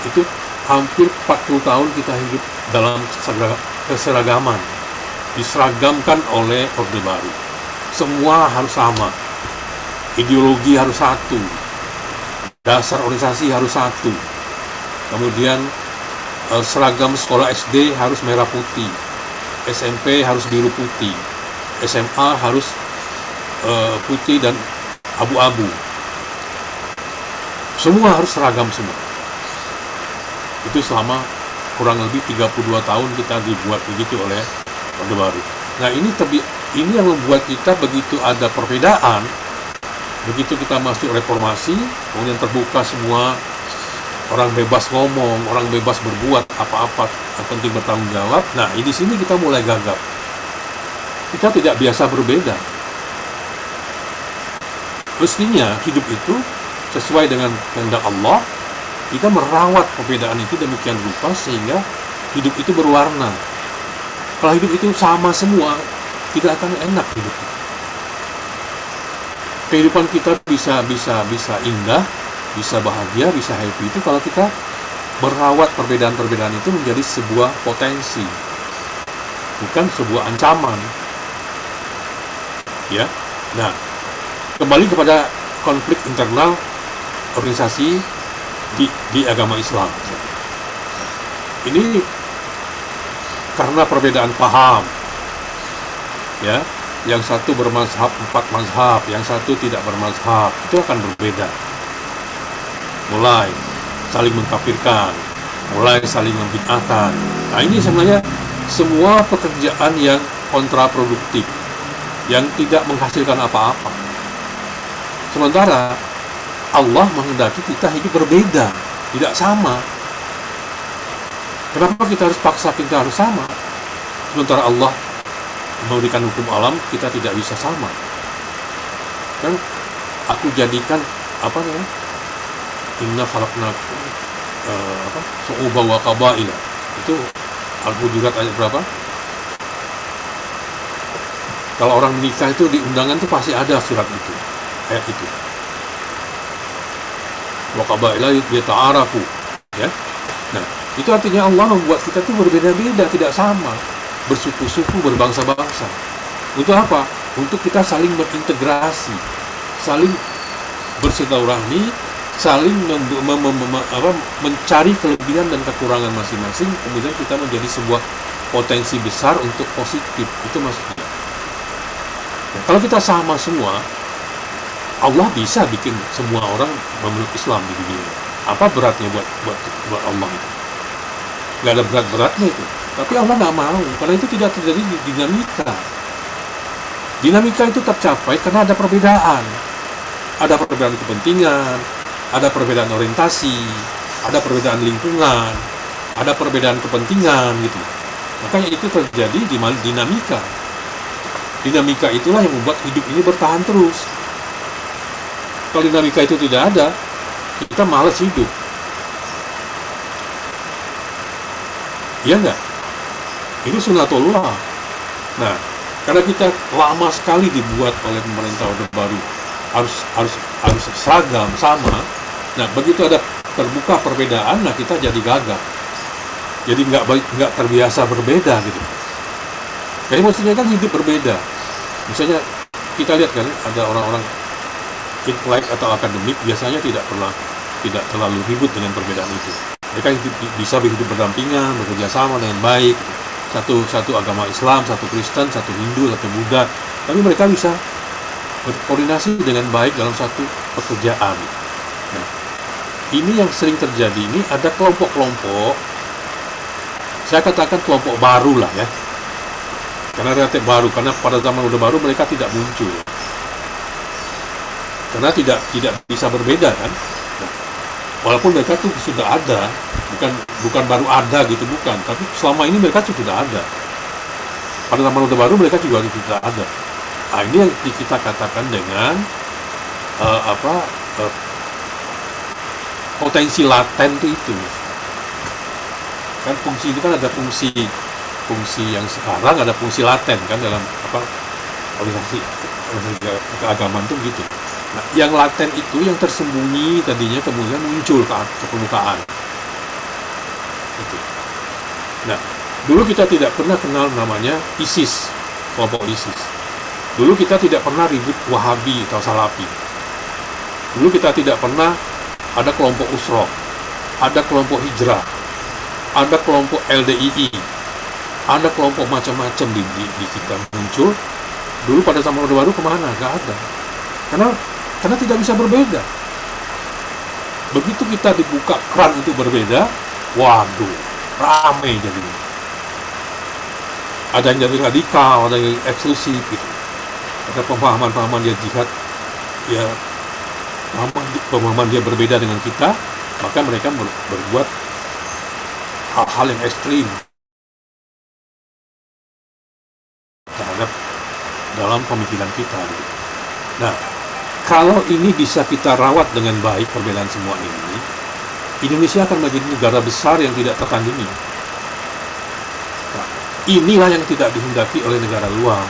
itu hampir 40 tahun kita hidup dalam keseragaman, diseragamkan oleh Orde Baru. Semua harus sama, ideologi harus satu, dasar organisasi harus satu, kemudian seragam sekolah SD harus merah putih, SMP harus biru putih, SMA harus putih dan abu-abu. Semua harus seragam semua. Itu selama kurang lebih 32 tahun kita dibuat begitu oleh Orde Baru. Nah, ini yang membuat kita begitu ada perbedaan, begitu kita masuk reformasi, kemudian terbuka semua, orang bebas ngomong, orang bebas berbuat apa-apa, yang penting bertanggung jawab. Nah, di sini kita mulai gagap. Kita tidak biasa berbeda. Mestinya hidup itu sesuai dengan kehendak Allah, kita merawat perbedaan itu demikian rupa sehingga hidup itu berwarna. Kalau hidup itu sama semua, tidak akan enak hidup. Kehidupan kita bisa indah, bisa bahagia, bisa happy itu kalau kita merawat perbedaan-perbedaan itu menjadi sebuah potensi. bukan sebuah ancaman. Ya. Nah, kembali kepada konflik internal organisasi di agama Islam. Ini karena perbedaan paham. Ya, yang satu bermazhab 4 mazhab, yang satu tidak bermazhab, itu akan berbeda. Mulai saling mengkafirkan, mulai saling membid'ahkan. Nah, ini sebenarnya semua pekerjaan yang kontraproduktif, yang tidak menghasilkan apa-apa. Sementara Allah menghendaki kita hidup berbeda, tidak sama. Kenapa kita harus paksa kita harus sama? Sementara Allah memberikan hukum alam, kita tidak bisa sama. Kan aku jadikan apa namanya? Inna khalaqnakum syu'uban wa qabaila. Itu Al-Hujurat ayat berapa? Kalau orang menikah itu di undangan itu pasti ada surat itu, ayat itu. Wa qabaila yata'arafu, ya. Nah, itu artinya Allah membuat kita itu berbeda-beda, tidak sama, bersuku-suku, berbangsa-bangsa. Untuk apa? Untuk kita saling berintegrasi, saling bersilaturahmi, saling mencari kelebihan dan kekurangan masing-masing, kemudian kita menjadi sebuah potensi besar untuk positif. Itu maksudnya. Nah, kalau kita sama semua, Allah bisa bikin semua orang memeluk Islam di dunia. Apa beratnya buat Allah itu? Nggak ada berat-beratnya itu. Tapi Allah nggak mau, karena itu tidak terjadi di dinamika. Dinamika itu tercapai karena ada perbedaan. Ada perbedaan kepentingan, ada perbedaan orientasi, ada perbedaan lingkungan, ada perbedaan kepentingan gitu. Makanya itu terjadi di dinamika. Dinamika itulah yang membuat hidup ini bertahan terus. Kalau dinamika itu tidak ada, kita malas hidup. Iya enggak? Ini sunatullah. Nah, karena kita lama sekali dibuat oleh pemerintah Orde Baru harus seragam sama. Nah, begitu ada terbuka perbedaan, nah kita jadi gagap. Jadi nggak terbiasa berbeda gitu. Kayak maksudnya kan hidup berbeda. Misalnya kita lihat kan ada orang-orang intelek atau akademik biasanya tidak terlalu ribut dengan perbedaan itu. Mereka bisa hidup berdampingan, bekerja sama dengan baik. Satu agama Islam, satu Kristen, satu Hindu, satu Buddha. Tapi mereka bisa berkoordinasi dengan baik dalam satu pekerjaan. Nah, ini yang sering terjadi. Ini ada kelompok-kelompok, saya katakan kelompok baru lah ya, karena relatif baru, karena pada zaman Orde Baru mereka tidak muncul, karena tidak bisa berbeda kan. Nah, walaupun mereka tuh sudah ada, bukan baru ada gitu, bukan, tapi selama ini mereka sudah ada. Pada zaman Orde Baru mereka juga tidak ada. Nah, ini yang kita katakan dengan potensi laten itu. Kan fungsi itu kan ada fungsi yang sekarang, ada fungsi laten kan dalam organisasi keagamaan itu gitu. Nah, yang laten itu yang tersembunyi tadinya kemudian muncul ke permukaan. Gitu. Nah, dulu kita tidak pernah kenal namanya ISIS, kelompok ISIS. Dulu kita tidak pernah ribut Wahabi atau Salafi. Dulu kita tidak pernah ada kelompok Usroh, ada kelompok Hijrah, ada kelompok LDII, ada kelompok macam-macam di kita muncul. Dulu pada zaman Orde Baru kemana? Nggak ada. Karena tidak bisa berbeda. Begitu kita dibuka keran untuk berbeda, waduh, rame jadinya. Ada yang jadi radikal, ada yang eksklusif gitu. Ada pemahaman dia jihad, ya pemahaman dia berbeda dengan kita, maka mereka berbuat hal-hal yang ekstrim terhadap dalam pemikiran kita. Nah, kalau ini bisa kita rawat dengan baik perbedaan semua ini, Indonesia akan menjadi negara besar yang tidak tertandingi. Nah, inilah yang tidak dihendaki oleh negara luar.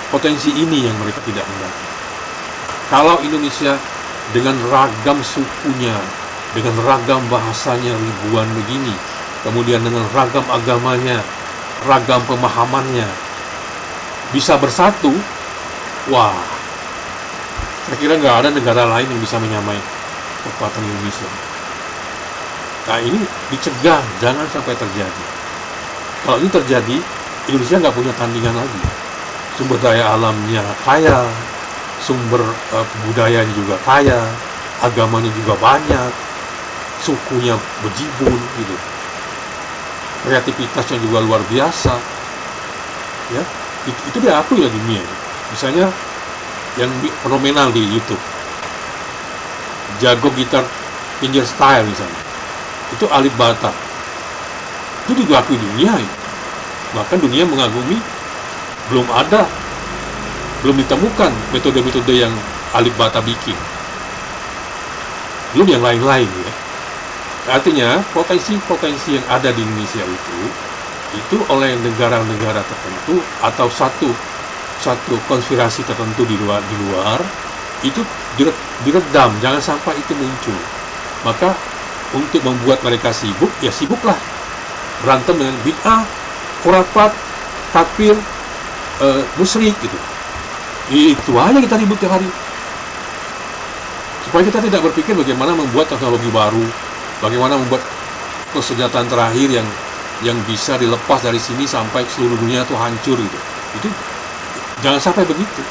Potensi ini yang mereka tidak hendaki. Kalau Indonesia dengan ragam sukunya, dengan ragam bahasanya ribuan begini, kemudian dengan ragam agamanya, ragam pemahamannya, bisa bersatu, wah, saya kira nggak ada negara lain yang bisa menyamai kekuatan Indonesia. Nah ini dicegah, jangan sampai terjadi. Kalau ini terjadi, Indonesia nggak punya tandingan lagi. Sumber daya alamnya kaya, sumber budayanya juga kaya, agamanya juga banyak, sukunya bejibun gitu. Kreativitasnya juga luar biasa. Ya, itu diakui lah dunia. Misalnya yang fenomenal di YouTube, jago gitar fingerstyle misalnya, itu Alif Ba Ta. Itu diakui dunia. Bahkan dunia mengagumi, belum ditemukan metode-metode yang Alif Ba Ta bikin. Belum yang lain-lain ya. Artinya potensi-potensi yang ada di Indonesia itu oleh negara-negara tertentu atau satu konspirasi tertentu di luar itu diredam, jangan sampai itu muncul. Maka untuk membuat mereka sibuk, ya sibuklah berantem dengan bid'ah, khurafat, kafir, musyrik gitu. Itu aja kita ribut tiap hari. Supaya kita tidak berpikir bagaimana membuat teknologi baru, bagaimana membuat persenjataan terakhir yang bisa dilepas dari sini sampai seluruh dunia itu hancur gitu. Itu jangan sampai begitu.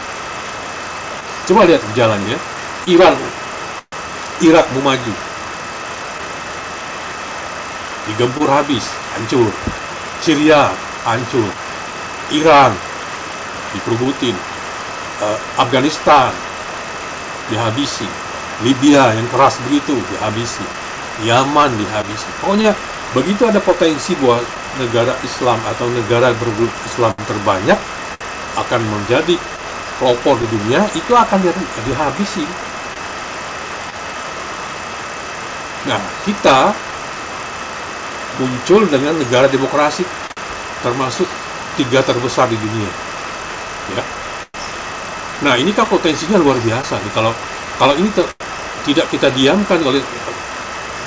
Coba lihat jalannya. Irak mau maju, digempur habis, hancur. Syria hancur. Iran diperubutin. Afghanistan dihabisi. Libya yang keras begitu dihabisi. Yaman dihabisi. Pokoknya begitu ada potensi bahwa negara Islam atau negara Islam terbanyak akan menjadi pelopor di dunia, itu akan dihabisi. Nah, kita muncul dengan negara demokrasi termasuk 3 terbesar di dunia. Ya. Nah, ini kan potensinya luar biasa nih. Kalau ini tidak kita diamkan oleh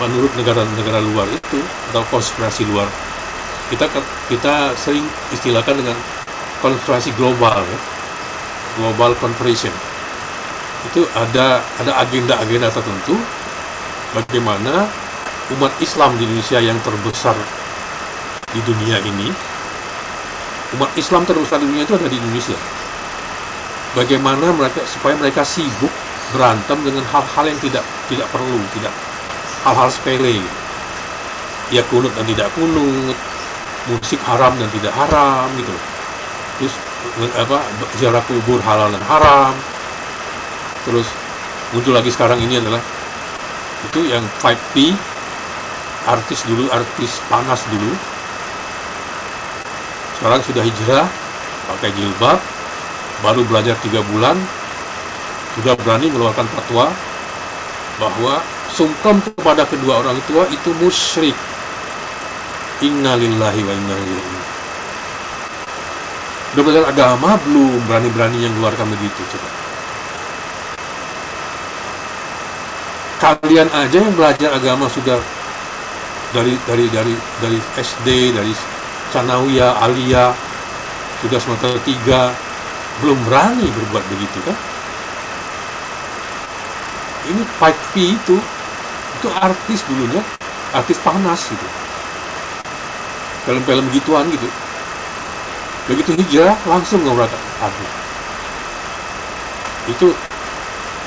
menurut negara-negara luar itu atau konspirasi luar, kita sering istilahkan dengan konspirasi global ya. Global conspiracy. Itu ada agenda-agenda tertentu bagaimana umat Islam di Indonesia yang terbesar di dunia ini, umat Islam terbesar di dunia itu ada di Indonesia. Bagaimana supaya mereka sibuk berantem dengan hal-hal yang tidak perlu, hal-hal sepele. Ya kunut dan tidak kunut, musik haram dan tidak haram gitu. Terus ziarah kubur halal dan haram. Terus muncul lagi sekarang ini adalah itu yang 5P, artis panas dulu. Sekarang sudah hijrah, pakai jilbab, baru belajar 3 bulan, sudah berani mengeluarkan fatwa bahwa sungkem kepada kedua orang tua itu musyrik. Innalillahi wa inna ilaihi raji'un. Udah belajar agama belum, berani-berani yang keluarkan begitu. Coba kalian aja yang belajar agama sudah dari SD, dari Sanawiyah, Aliyah, sudah semester 3, belum berani berbuat begitu kan? Ini 5P itu artis dulunya, artis panas gitu, film-film gituan gitu. Begitu hijrah langsung ngomongkan aduh, itu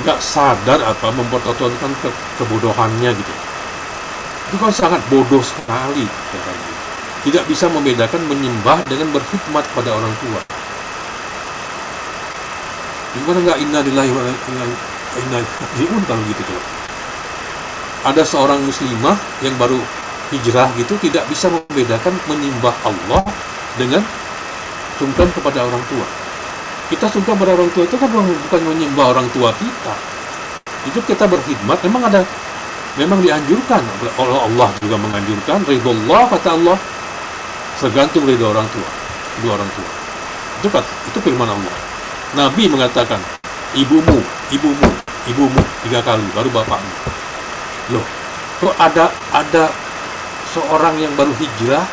nggak sadar apa mempertontonkan kebodohannya gitu. Itu kan sangat bodoh sekali ya, tidak bisa membedakan menyembah dengan berkhidmat pada orang tua. Gimana nggak innalillahi wa inna ilaihi raji'un kalau gitu tuh. Ada seorang muslimah yang baru hijrah gitu tidak bisa membedakan menyembah Allah dengan sungkem kepada orang tua. Kita sungkem pada orang tua itu kan bukan menyembah orang tua kita. Itu kita berkhidmat, memang dianjurkan oleh Allah, juga menganjurkan ridho Allah, kata Allah, tergantung ridho orang tua, kedua orang tua. Itu firman Allah. Nabi mengatakan ibumu 3 kali, baru bapakmu. Loh, kok ada seorang yang baru hijrah,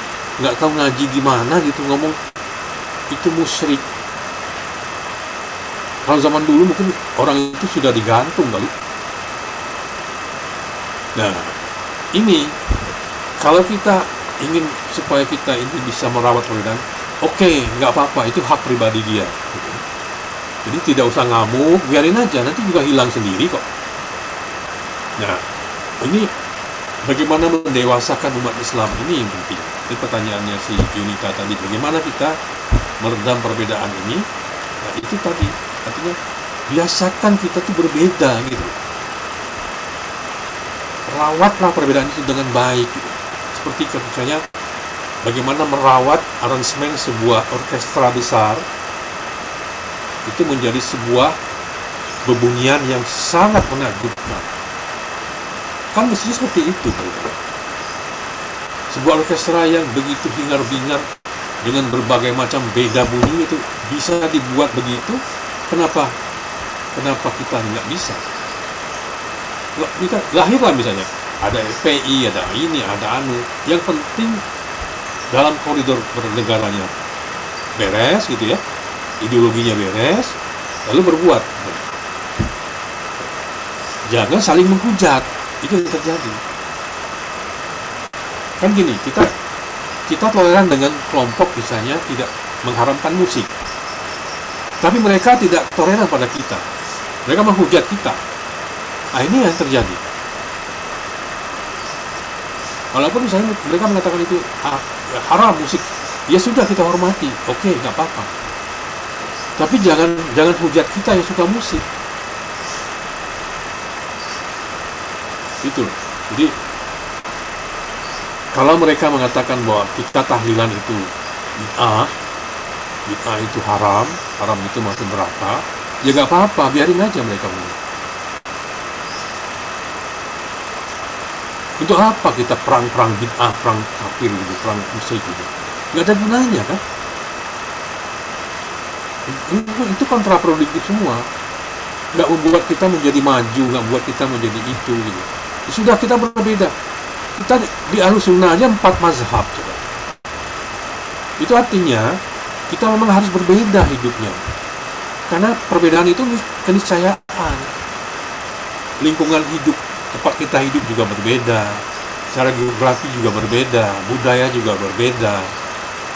nggak tahu ngaji gimana gitu ngomong itu musyrik. Kalau zaman dulu mungkin orang itu sudah digantung kali. Nah, ini kalau kita ingin supaya kita ini bisa merawat perbedaan, oke, nggak apa-apa, itu hak pribadi dia. Gitu. Jadi tidak usah ngamuk, biarin aja, nanti juga hilang sendiri kok. Nah, ini bagaimana mendewasakan umat Islam ini yang penting. Ini pertanyaannya si Yunita tadi, bagaimana kita meredam perbedaan ini? Nah, itu tadi, artinya biasakan kita tuh berbeda gitu. Rawatlah perbedaan itu dengan baik gitu. Seperti misalnya bagaimana merawat aransemen sebuah orkestra besar itu menjadi sebuah bebunyian yang sangat menakjubkan. Kan mestinya seperti itu, teman-teman. Sebuah orkestra yang begitu hingar-bingar dengan berbagai macam beda bunyi itu bisa dibuat begitu. Kenapa kita nggak bisa? Kita lahirlah misalnya ada FPI, ada ini, ada anu. Yang penting dalam koridor bernegaranya beres gitu ya, ideologinya beres, lalu berbuat. Jangan saling menghujat, itu yang terjadi. Kan gini, kita toleran dengan kelompok misalnya tidak mengharamkan musik, tapi mereka tidak toleran pada kita, mereka menghujat kita. Nah, ini yang terjadi. Walaupun misalnya mereka mengatakan itu haram musik, ya sudah kita hormati, oke, nggak apa-apa. Tapi jangan hujat kita yang suka musik. Itu. Jadi kalau mereka mengatakan bahwa kita tahlilan itu bid'ah itu haram itu masuk neraka, ya nggak apa-apa, biarin aja mereka ngomong. Untuk apa kita perang bid'ah, perang kafir gitu, perang musyrik gitu? Nggak ada gunanya kan? Itu kontraproduktif semua. Nggak membuat kita menjadi maju, nggak membuat kita menjadi itu gitu. Sudah kita berbeda. Kita di Ahlussunnah aja 4 mazhab. Coba. Itu artinya kita memang harus berbeda hidupnya. Karena perbedaan itu keniscayaan. Lingkungan hidup, tempat kita hidup juga berbeda. Secara geografi juga berbeda. Budaya juga berbeda.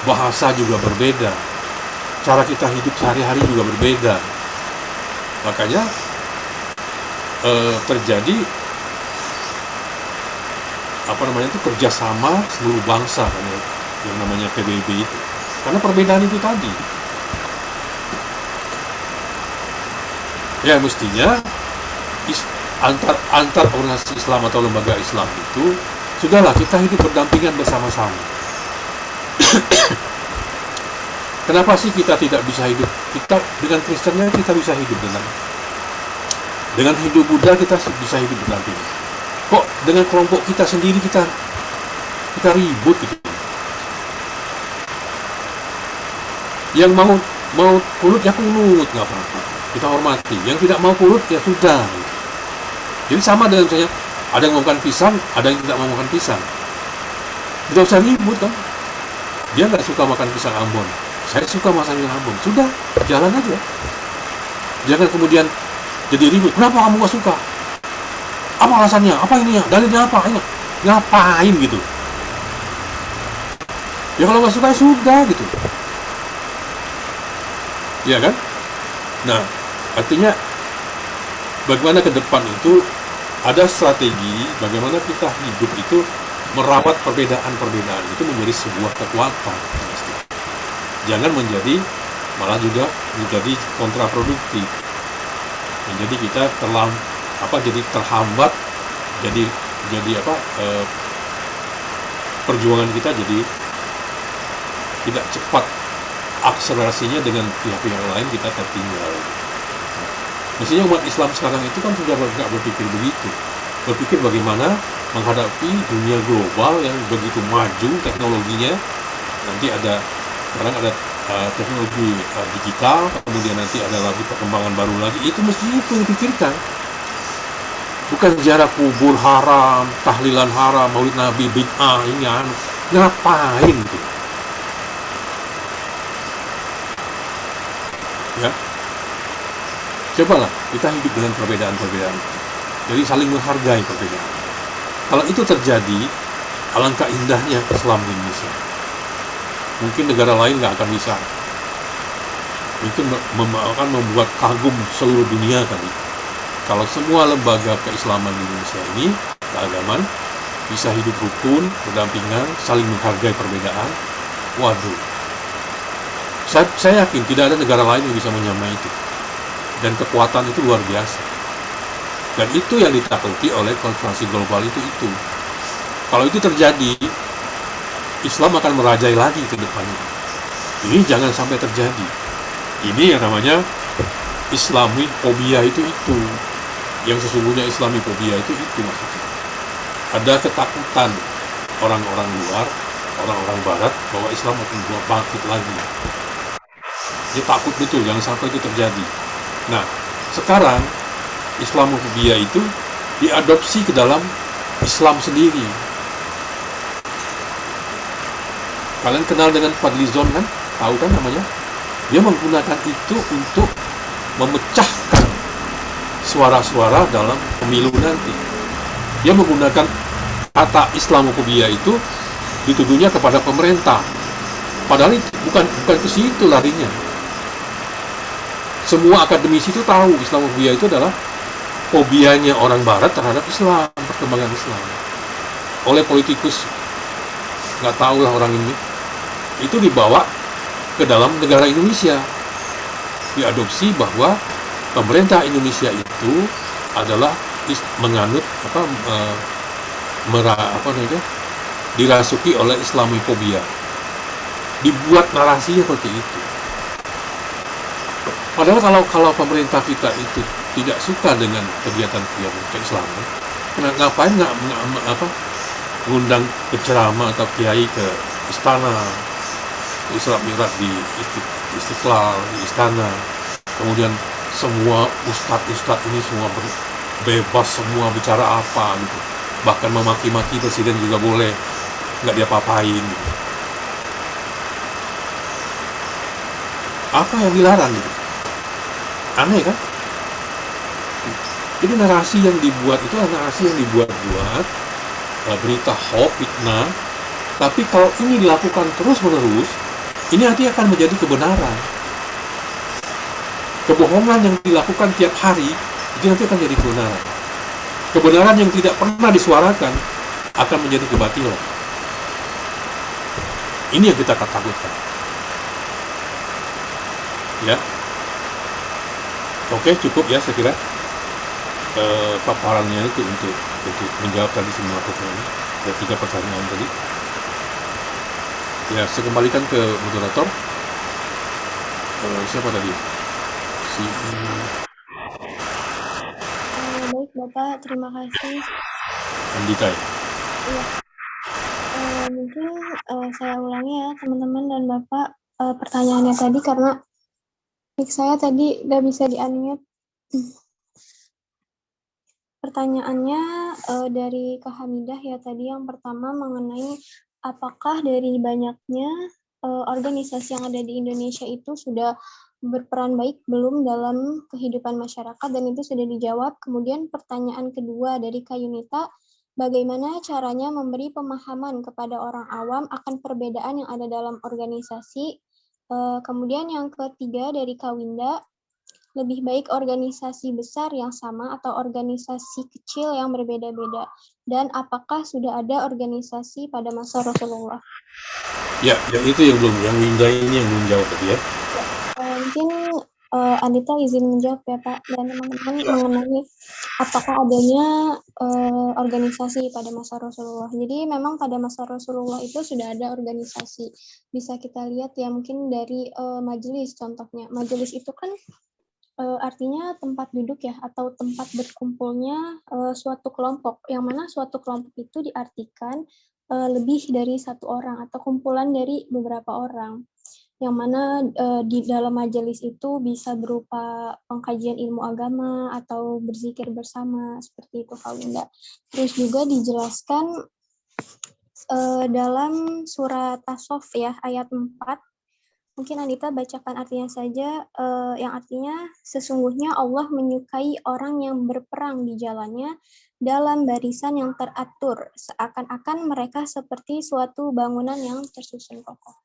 Bahasa juga berbeda. Cara kita hidup sehari-hari juga berbeda. Makanya terjadi kerjasama seluruh bangsa kan, yang namanya PBB itu. Karena perbedaan itu tadi. Ya mestinya antar organisasi Islam atau lembaga Islam itu sudahlah kita hidup berdampingan bersama-sama. Kenapa sih kita tidak bisa hidup? Kita dengan Kristennya kita bisa hidup dengan Hindu Buddha kita bisa hidup berdampingan. Kok dengan kelompok kita sendiri kita ribut gitu? Yang mau kulut ya kulut, nggak apa-apa, kita hormati. Yang tidak mau kulut ya sudah. Jadi sama dengan misalnya ada yang mau makan pisang, ada yang tidak mau makan pisang. Tidak usah ribut kan? Dia nggak suka makan pisang Ambon, saya suka makan pisang Ambon. Sudah, jalan aja. Jangan kemudian jadi ribut. Kenapa kamu nggak suka? Apa alasannya? Apa ini ya? Dalilnya apa? Ini ngapain gitu? Ya kalau nggak suka ya sudah gitu. Iya kan? Nah, artinya bagaimana ke depan itu ada strategi bagaimana kita hidup itu merawat perbedaan-perbedaan itu menjadi sebuah kekuatan. Jangan malah juga menjadi kontraproduktif. Menjadi kita jadi terhambat, jadi perjuangan kita jadi tidak cepat akselerasinya dengan pihak-pihak lain, kita tertinggal. Mestinya umat Islam sekarang itu kan sudah nggak berpikir begitu, berpikir bagaimana menghadapi dunia global yang begitu maju teknologinya. Nanti sekarang ada teknologi digital, kemudian nanti ada lagi perkembangan baru lagi. Itu mestinya itu yang dipikirkan, Bukan ziarah kubur haram, tahlilan haram, maulid nabi bid'ah, ini ngapain gitu. Ya, cobalah kita hidup dengan perbedaan-perbedaan. Jadi saling menghargai perbedaan. Kalau itu terjadi, alangkah indahnya Islam di Indonesia. Mungkin negara lain nggak akan bisa. Mungkin akan membuat kagum seluruh dunia kali. Kalau semua lembaga keislaman di Indonesia ini, keagamaan, bisa hidup rukun, berdampingan, saling menghargai perbedaan, waduh. Saya yakin tidak ada negara lain yang bisa menyamai itu. Dan kekuatan itu luar biasa. Dan itu yang ditakuti oleh konspirasi global itu. Kalau itu terjadi, Islam akan merajai lagi ke depannya. Ini jangan sampai terjadi. Ini yang namanya Islamifobia itu. Yang sesungguhnya Islamifobia itu maksudnya. Ada ketakutan orang-orang luar, orang-orang barat, bahwa Islam akan bangkit lagi. Dia takut betul, jangan sampai itu terjadi. Nah, sekarang Islamofobia itu diadopsi ke dalam Islam sendiri. Kalian kenal dengan Fadlizon kan? Tahu kan namanya? Dia menggunakan itu untuk memecahkan suara-suara dalam pemilu nanti. Dia menggunakan kata Islamofobia itu dituduhnya kepada pemerintah. Padahal bukan ke situ larinya. Semua akademisi itu tahu Islamofobia itu adalah fobianya orang barat terhadap Islam, perkembangan Islam. Oleh politikus, nggak tahulah orang ini, itu dibawa ke dalam negara Indonesia. Diadopsi bahwa pemerintah Indonesia itu adalah menganut dirasuki oleh Islamofobia. Dibuat narasinya seperti itu. Padahal kalau pemerintah kita itu tidak suka dengan kegiatan-kegiatan keislaman, ngapain ngundang penceramah atau kiai ke istana, Isra Mi'raj di Istiqlal, di istana. Kemudian semua ustadz ini semua bebas, semua bicara apa gitu. Bahkan memaki-maki presiden juga boleh, nggak diapa-apain gitu. Apa yang dilarang gitu? Aneh kan? Jadi narasi yang dibuat itu adalah narasi yang dibuat-buat, berita hoax, fitnah. Tapi kalau ini dilakukan terus-menerus, ini nanti akan menjadi kebenaran. Kebohongan yang dilakukan tiap hari, itu nanti akan jadi kebenaran. Kebenaran yang tidak pernah disuarakan akan menjadi kebatilan. Ini yang kita takutkan. Ya. Oke, cukup ya saya kira paparannya itu untuk menjawab tadi semua pertanyaan. Ada 3 pertanyaan tadi. Ya, saya kembalikan ke moderator. Siapa tadi? Baik Bapak, terima kasih. Andika ya? Iya. Mungkin saya ulangi ya teman-teman dan Bapak pertanyaannya tadi karena mic saya tadi nggak bisa di-unmute. Pertanyaannya dari Kak Hamidah ya tadi yang pertama mengenai apakah dari banyaknya organisasi yang ada di Indonesia itu sudah berperan baik belum dalam kehidupan masyarakat dan itu sudah dijawab. Kemudian pertanyaan kedua dari Kak Yunita, bagaimana caranya memberi pemahaman kepada orang awam akan perbedaan yang ada dalam organisasi. Kemudian yang ketiga dari Kak Winda, lebih baik organisasi besar yang sama atau organisasi kecil yang berbeda-beda? Dan apakah sudah ada organisasi pada masa Rasulullah? Ya, itu yang Winda ini yang belum jawab tadi ya. Mungkin Andita izin menjawab ya Pak dan teman-teman mengenai apakah adanya organisasi pada masa Rasulullah. Jadi memang pada masa Rasulullah itu sudah ada organisasi. Bisa kita lihat ya mungkin dari majelis contohnya. Majelis itu kan artinya tempat duduk ya atau tempat berkumpulnya suatu kelompok. Yang mana suatu kelompok itu diartikan lebih dari satu orang atau kumpulan dari beberapa orang. yang mana di dalam majelis itu bisa berupa pengkajian ilmu agama atau berzikir bersama, seperti itu Kak Winda. Terus juga dijelaskan dalam surat As-Saff ya, ayat 4. Mungkin Anita bacakan artinya saja, yang artinya sesungguhnya Allah menyukai orang yang berperang di jalannya dalam barisan yang teratur, seakan-akan mereka seperti suatu bangunan yang tersusun kokoh.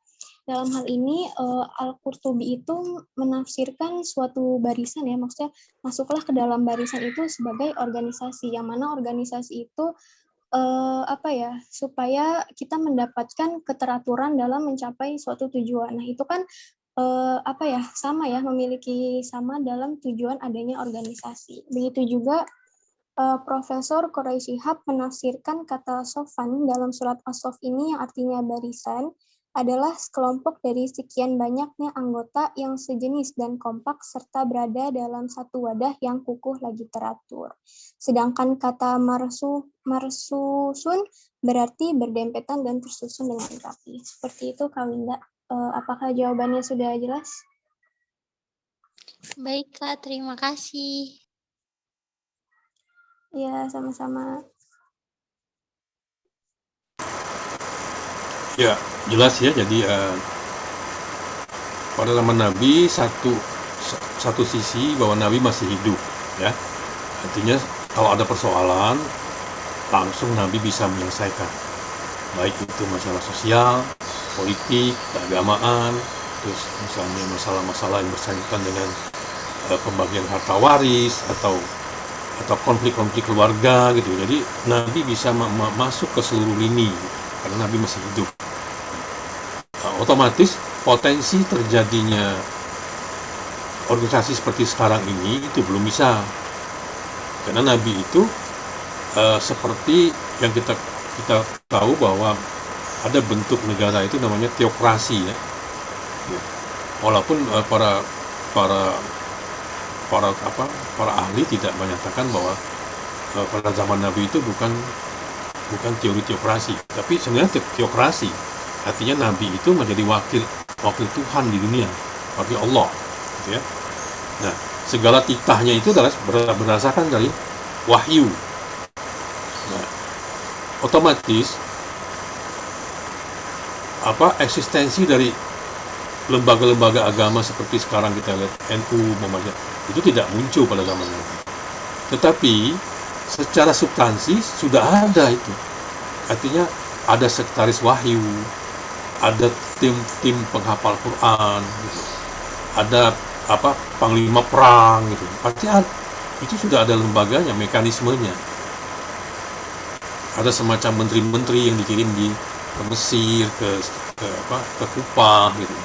Dalam hal ini, Al-Qurtubi itu menafsirkan suatu barisan ya, maksudnya masuklah ke dalam barisan itu sebagai organisasi, yang mana organisasi itu supaya kita mendapatkan keteraturan dalam mencapai suatu tujuan. Nah, itu kan sama ya, memiliki sama dalam tujuan adanya organisasi. Begitu juga Profesor Quraish Shihab menafsirkan kata sofan dalam surat As-Saff ini yang artinya barisan adalah sekelompok dari sekian banyaknya anggota yang sejenis dan kompak serta berada dalam satu wadah yang kukuh lagi teratur. Sedangkan kata marsusun berarti berdempetan dan tersusun dengan rapi. Seperti itu Kak Winda. Apakah jawabannya sudah jelas? Baik Kak, terima kasih. Ya, sama-sama. Ya, jelas ya. Jadi pada zaman Nabi satu sisi bahwa Nabi masih hidup, ya. Artinya kalau ada persoalan langsung Nabi bisa menyelesaikan. Baik itu masalah sosial, politik, keagamaan, terus misalnya masalah-masalah yang bersangkutan dengan pembagian harta waris atau konflik-konflik keluarga gitu. Jadi Nabi bisa masuk ke seluruh lini karena Nabi masih hidup. Otomatis potensi terjadinya organisasi seperti sekarang ini itu belum bisa, karena Nabi itu seperti yang kita tahu bahwa ada bentuk negara itu namanya teokrasi ya. Walaupun para ahli tidak menyatakan bahwa pada zaman Nabi itu bukan teori teokrasi, tapi sebenarnya teokrasi. Artinya Nabi itu menjadi wakil Tuhan di dunia, wakil Allah, gitu ya. Nah, segala titahnya itu adalah berdasarkan dari wahyu. Nah, otomatis eksistensi dari lembaga-lembaga agama seperti sekarang kita lihat NU itu tidak muncul pada zaman Nabi. Tetapi secara substansi sudah ada itu. Artinya ada sekretaris wahyu, ada tim penghafal Quran, gitu. Ada panglima perang gitu. Artinya itu sudah ada lembaganya, mekanismenya. Ada semacam menteri-menteri yang dikirim ke Mesir, ke Kupah gitu.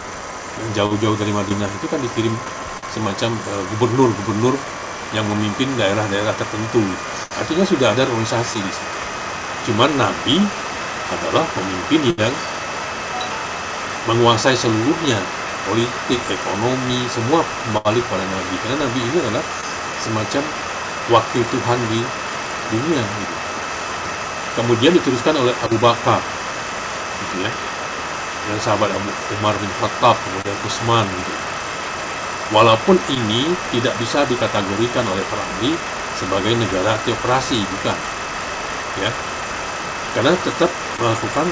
Yang jauh-jauh dari Madinah itu kan dikirim semacam gubernur-gubernur yang memimpin daerah-daerah tertentu. Artinya sudah ada organisasi di situ. Cuman Nabi adalah pemimpin yang menguasai seluruhnya, politik, ekonomi, semua kembali pada Nabi. Karena Nabi ini adalah semacam wakil Tuhan di dunia. Gitu. Kemudian diteruskan oleh Abu Bakar, gitu ya, dan sahabat Umar bin Khattab, kemudian Utsman. Gitu. Walaupun ini tidak bisa dikategorikan oleh para ahli sebagai negara teokrasi, bukan, ya, karena tetap melakukan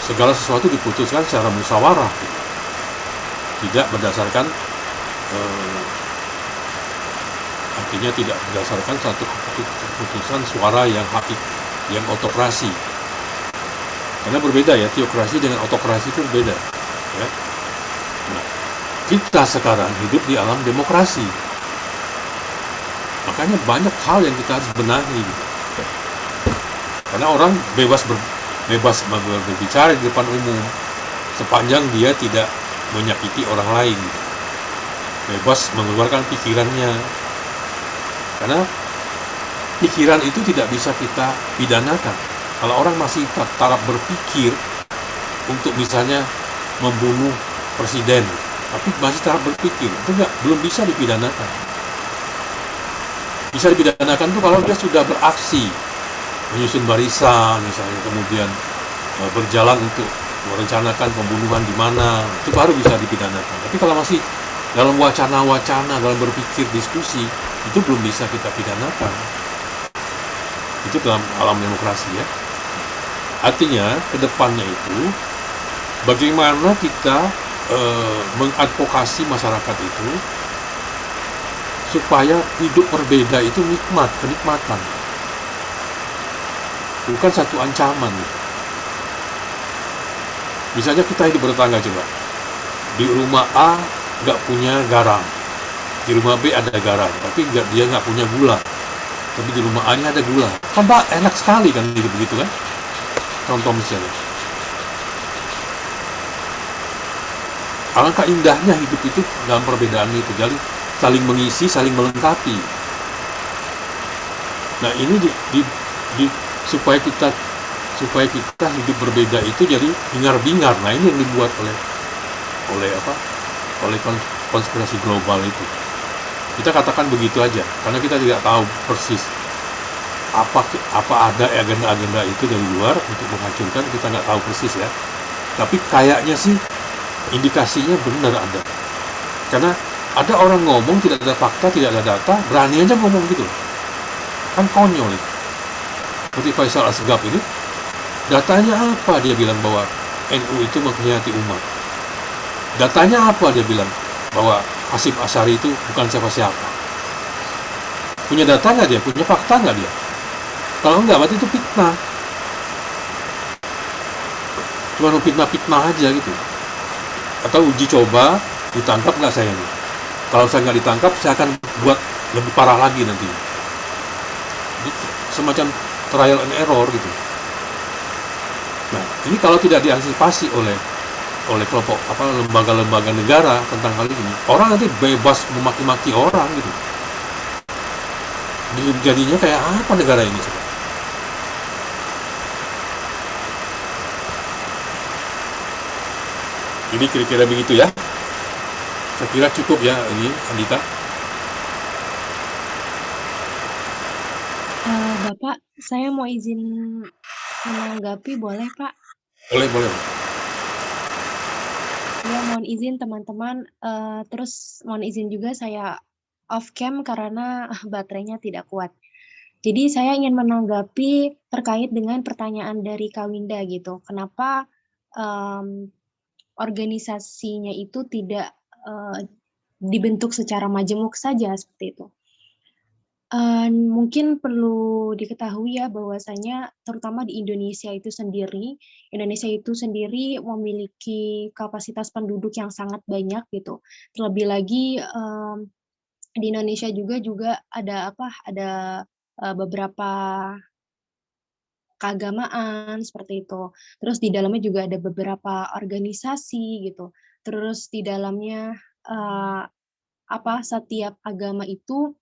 segala sesuatu diputuskan secara musyawarah, gitu. Tidak berdasarkan artinya tidak berdasarkan satu keputusan suara yang otokrasi. Karena berbeda ya, teokrasi dengan otokrasi itu berbeda, ya. Nah, kita sekarang hidup di alam demokrasi, makanya banyak hal yang kita harus benahi, gitu. Karena orang bebas berbicara di depan umum sepanjang dia tidak menyakiti orang lain, bebas mengeluarkan pikirannya, karena pikiran itu tidak bisa kita pidanakan. Kalau orang masih taraf berpikir untuk misalnya membunuh presiden, tapi masih taraf berpikir, itu belum bisa dipidanakan. Bisa dipidanakan itu kalau dia sudah beraksi, menyusun barisan misalnya, kemudian berjalan untuk merencanakan pembunuhan di mana, itu baru bisa dipidanakan. Tapi kalau masih dalam wacana-wacana, dalam berpikir diskusi, itu belum bisa kita pidanakan. Itu dalam alam demokrasi ya. Artinya kedepannya itu bagaimana kita mengadvokasi masyarakat itu supaya hidup berbeda itu nikmat, kenikmatan, bukan satu ancaman. Misalnya kita hidup bertetangga, coba di rumah A nggak punya garam, di rumah B ada garam, tapi dia nggak punya gula, tapi di rumah A nya ada gula, kan enak sekali kan hidup begitu kan. Contoh misalnya, alangkah indahnya hidup itu dalam perbedaan itu, jadi saling mengisi, saling melengkapi. Nah ini supaya kita hidup berbeda itu jadi bingar-bingar. Nah ini yang dibuat oleh konspirasi global itu. Kita katakan begitu aja, karena kita tidak tahu persis apa ada agenda-agenda itu dari luar untuk menghancurkan, kita nggak tahu persis ya. Tapi kayaknya sih indikasinya benar ada. Karena ada orang ngomong tidak ada fakta, tidak ada data, berani aja ngomong gitu. Kan konyol itu. Seperti Faisal Asgaf ini, datanya apa dia bilang bahwa NU itu mengkhianati umat? Datanya apa dia bilang bahwa Hasyim Asy'ari itu bukan siapa-siapa? Punya data nggak dia? Punya fakta nggak dia? Kalau enggak, berarti itu fitnah. Cuma fitnah-fitnah aja gitu. Atau uji coba, ditangkap nggak saya ini? Kalau saya nggak ditangkap, saya akan buat lebih parah lagi nanti. Jadi, semacam trial and error gitu. Nah, ini kalau tidak diantisipasi oleh kelompok lembaga-lembaga negara tentang hal ini, orang nanti bebas memaki-maki orang gitu. Jadinya kayak apa negara ini? Ini kira-kira begitu ya. Saya kira cukup ya ini, Andita. Bapak, saya mau izin menanggapi, boleh Pak? Boleh. Ya, mohon izin teman-teman. Terus mohon izin juga saya off cam karena baterainya tidak kuat. Jadi saya ingin menanggapi terkait dengan pertanyaan dari Kak Winda gitu. Kenapa organisasinya itu tidak dibentuk secara majemuk saja seperti itu? Mungkin perlu diketahui ya bahwasanya terutama di Indonesia itu sendiri memiliki kapasitas penduduk yang sangat banyak gitu. Terlebih lagi di Indonesia juga ada beberapa keagamaan seperti itu. Terus di dalamnya juga ada beberapa organisasi gitu. Terus di dalamnya setiap agama itu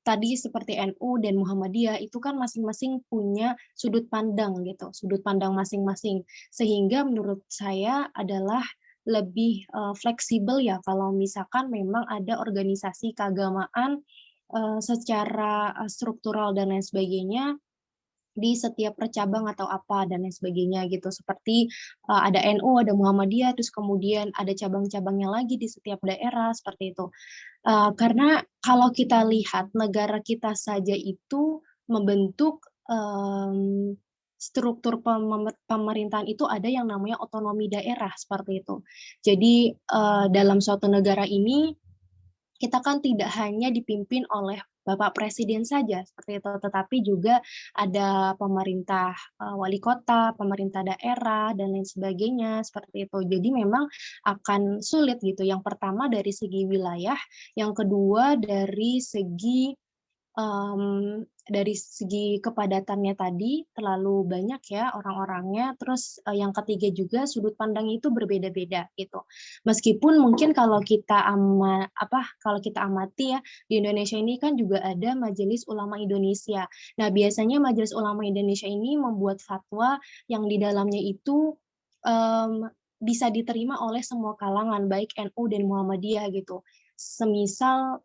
tadi seperti NU dan Muhammadiyah itu kan masing-masing punya sudut pandang gitu, sudut pandang masing-masing. Sehingga menurut saya adalah lebih fleksibel ya kalau misalkan memang ada organisasi keagamaan secara struktural dan lain sebagainya di setiap percabang atau apa dan lain sebagainya gitu. Seperti ada NU, ada Muhammadiyah, terus kemudian ada cabang-cabangnya lagi di setiap daerah seperti itu. Karena kalau kita lihat negara kita saja itu membentuk struktur pemerintahan itu ada yang namanya otonomi daerah seperti itu. Jadi dalam suatu negara ini kita kan tidak hanya dipimpin oleh Bapak Presiden saja seperti itu, tetapi juga ada pemerintah wali kota, pemerintah daerah dan lain sebagainya seperti itu. Jadi memang akan sulit gitu. Yang pertama dari segi wilayah, yang kedua dari segi kepadatannya tadi terlalu banyak ya orang-orangnya. Terus yang ketiga juga sudut pandang itu berbeda-beda gitu. Meskipun mungkin kalau kita amati ya di Indonesia ini kan juga ada Majelis Ulama Indonesia. Nah, biasanya Majelis Ulama Indonesia ini membuat fatwa yang di dalamnya itu bisa diterima oleh semua kalangan baik NU dan Muhammadiyah gitu. Semisal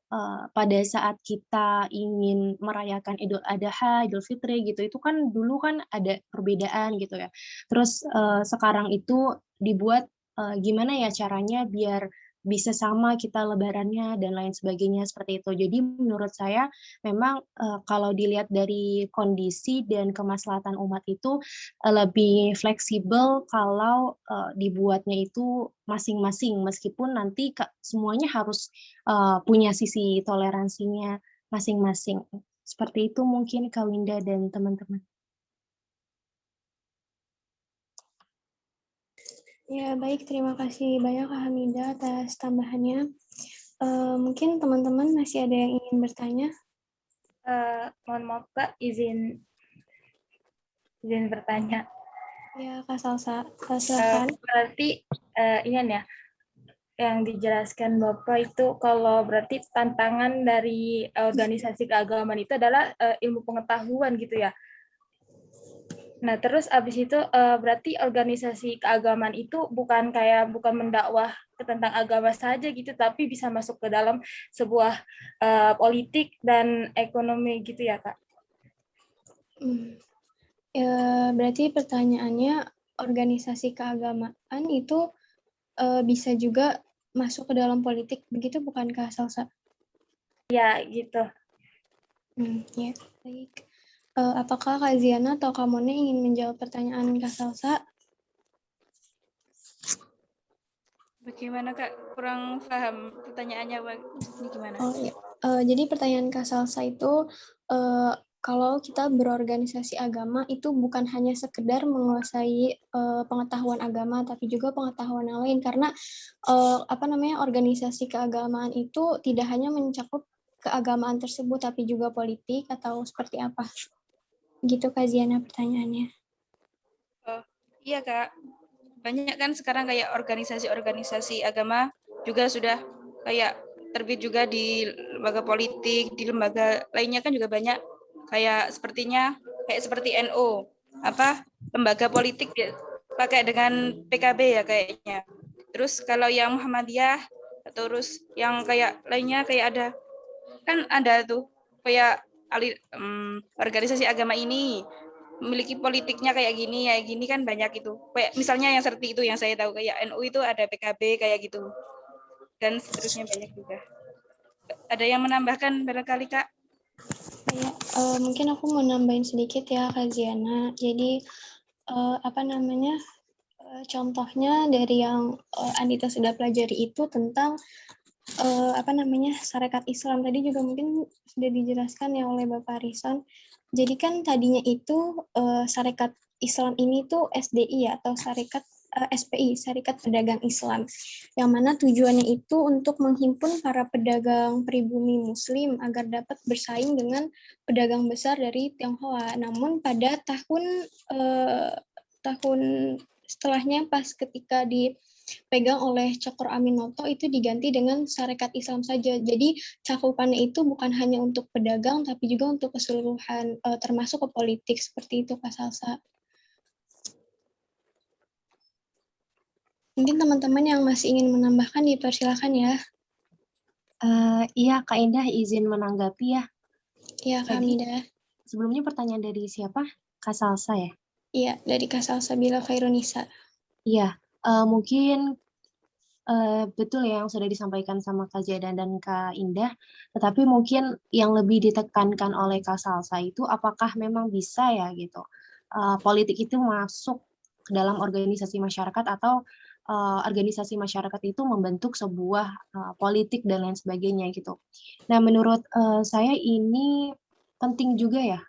pada saat kita ingin merayakan Idul Adha, Idul Fitri gitu, itu kan dulu kan ada perbedaan gitu ya. Terus sekarang itu dibuat gimana ya caranya biar bisa sama kita lebarannya dan lain sebagainya seperti itu. Jadi menurut saya memang kalau dilihat dari kondisi dan kemaslahatan umat itu lebih fleksibel kalau dibuatnya itu masing-masing, meskipun nanti semuanya harus punya sisi toleransinya masing-masing. Seperti itu mungkin Kak Winda dan teman-teman. Ya, baik. Terima kasih banyak Kak Hamidah atas tambahannya. Mungkin teman-teman masih ada yang ingin bertanya? Mohon maaf Kak, izin bertanya. Ya, Kak Salsa. Silakan. Berarti ini ya, yang dijelaskan Bapak itu kalau berarti tantangan dari organisasi keagamaan itu adalah ilmu pengetahuan gitu ya. Nah, terus abis itu berarti organisasi keagamaan itu bukan mendakwah tentang agama saja gitu, tapi bisa masuk ke dalam sebuah politik dan ekonomi gitu ya, Kak? Berarti pertanyaannya organisasi keagamaan itu bisa juga masuk ke dalam politik, begitu bukankah Salsa? Ya, gitu. Ya, baik. Apakah Kak Ziana atau Kak Mone ingin menjawab pertanyaan Kak Salsa? Bagaimana Kak? Kurang paham pertanyaannya ini gimana? Oh ya. Jadi pertanyaan Kak Salsa itu kalau kita berorganisasi agama itu bukan hanya sekedar menguasai pengetahuan agama, tapi juga pengetahuan yang lain, karena organisasi keagamaan itu tidak hanya mencakup keagamaan tersebut, tapi juga politik atau seperti apa? Gitu Kak Ziana pertanyaannya. Oh, iya Kak. Banyak kan sekarang kayak organisasi-organisasi agama juga sudah kayak terbit juga di lembaga politik, di lembaga lainnya kan juga banyak kayak seperti NU, lembaga politik ya, pakai dengan PKB ya kayaknya. Terus kalau yang Muhammadiyah, terus yang kayak lainnya kayak ada tuh kayak organisasi agama ini memiliki politiknya kayak gini kan banyak itu. Kayak misalnya yang seperti itu yang saya tahu kayak NU itu ada PKB kayak gitu. Dan seterusnya banyak juga. Ada yang menambahkan barangkali Kak? Ya, mungkin aku mau nambahin sedikit ya Kak Ziana. Jadi contohnya dari yang Anita sudah pelajari itu tentang Sarekat Islam tadi juga mungkin sudah dijelaskan ya oleh Bapak Rison. Jadi kan tadinya itu Sarekat Islam ini tuh SDI ya, atau SPI, Serikat Pedagang Islam, yang mana tujuannya itu untuk menghimpun para pedagang pribumi Muslim agar dapat bersaing dengan pedagang besar dari Tionghoa. Namun pada tahun setelahnya pas ketika dipegang oleh Cokro Aminoto itu diganti dengan Sarekat Islam saja. Jadi cakupannya itu bukan hanya untuk pedagang tapi juga untuk keseluruhan termasuk ke politik seperti itu Kak Salsa. Mungkin teman-teman yang masih ingin menambahkan dipersilakan ya. Iya Kak Indah izin menanggapi ya. Iya Kak Hamidah. Sebelumnya pertanyaan dari siapa? Kak Salsa ya? Iya, dari Kak Salsabila Khairunisa. Iya, mungkin betul ya yang sudah disampaikan sama Kak Ziana dan Kak Indah, tetapi mungkin yang lebih ditekankan oleh Kak Salsa itu apakah memang bisa ya gitu, politik itu masuk ke dalam organisasi masyarakat atau organisasi masyarakat itu membentuk sebuah politik dan lain sebagainya gitu. Nah menurut saya ini penting juga ya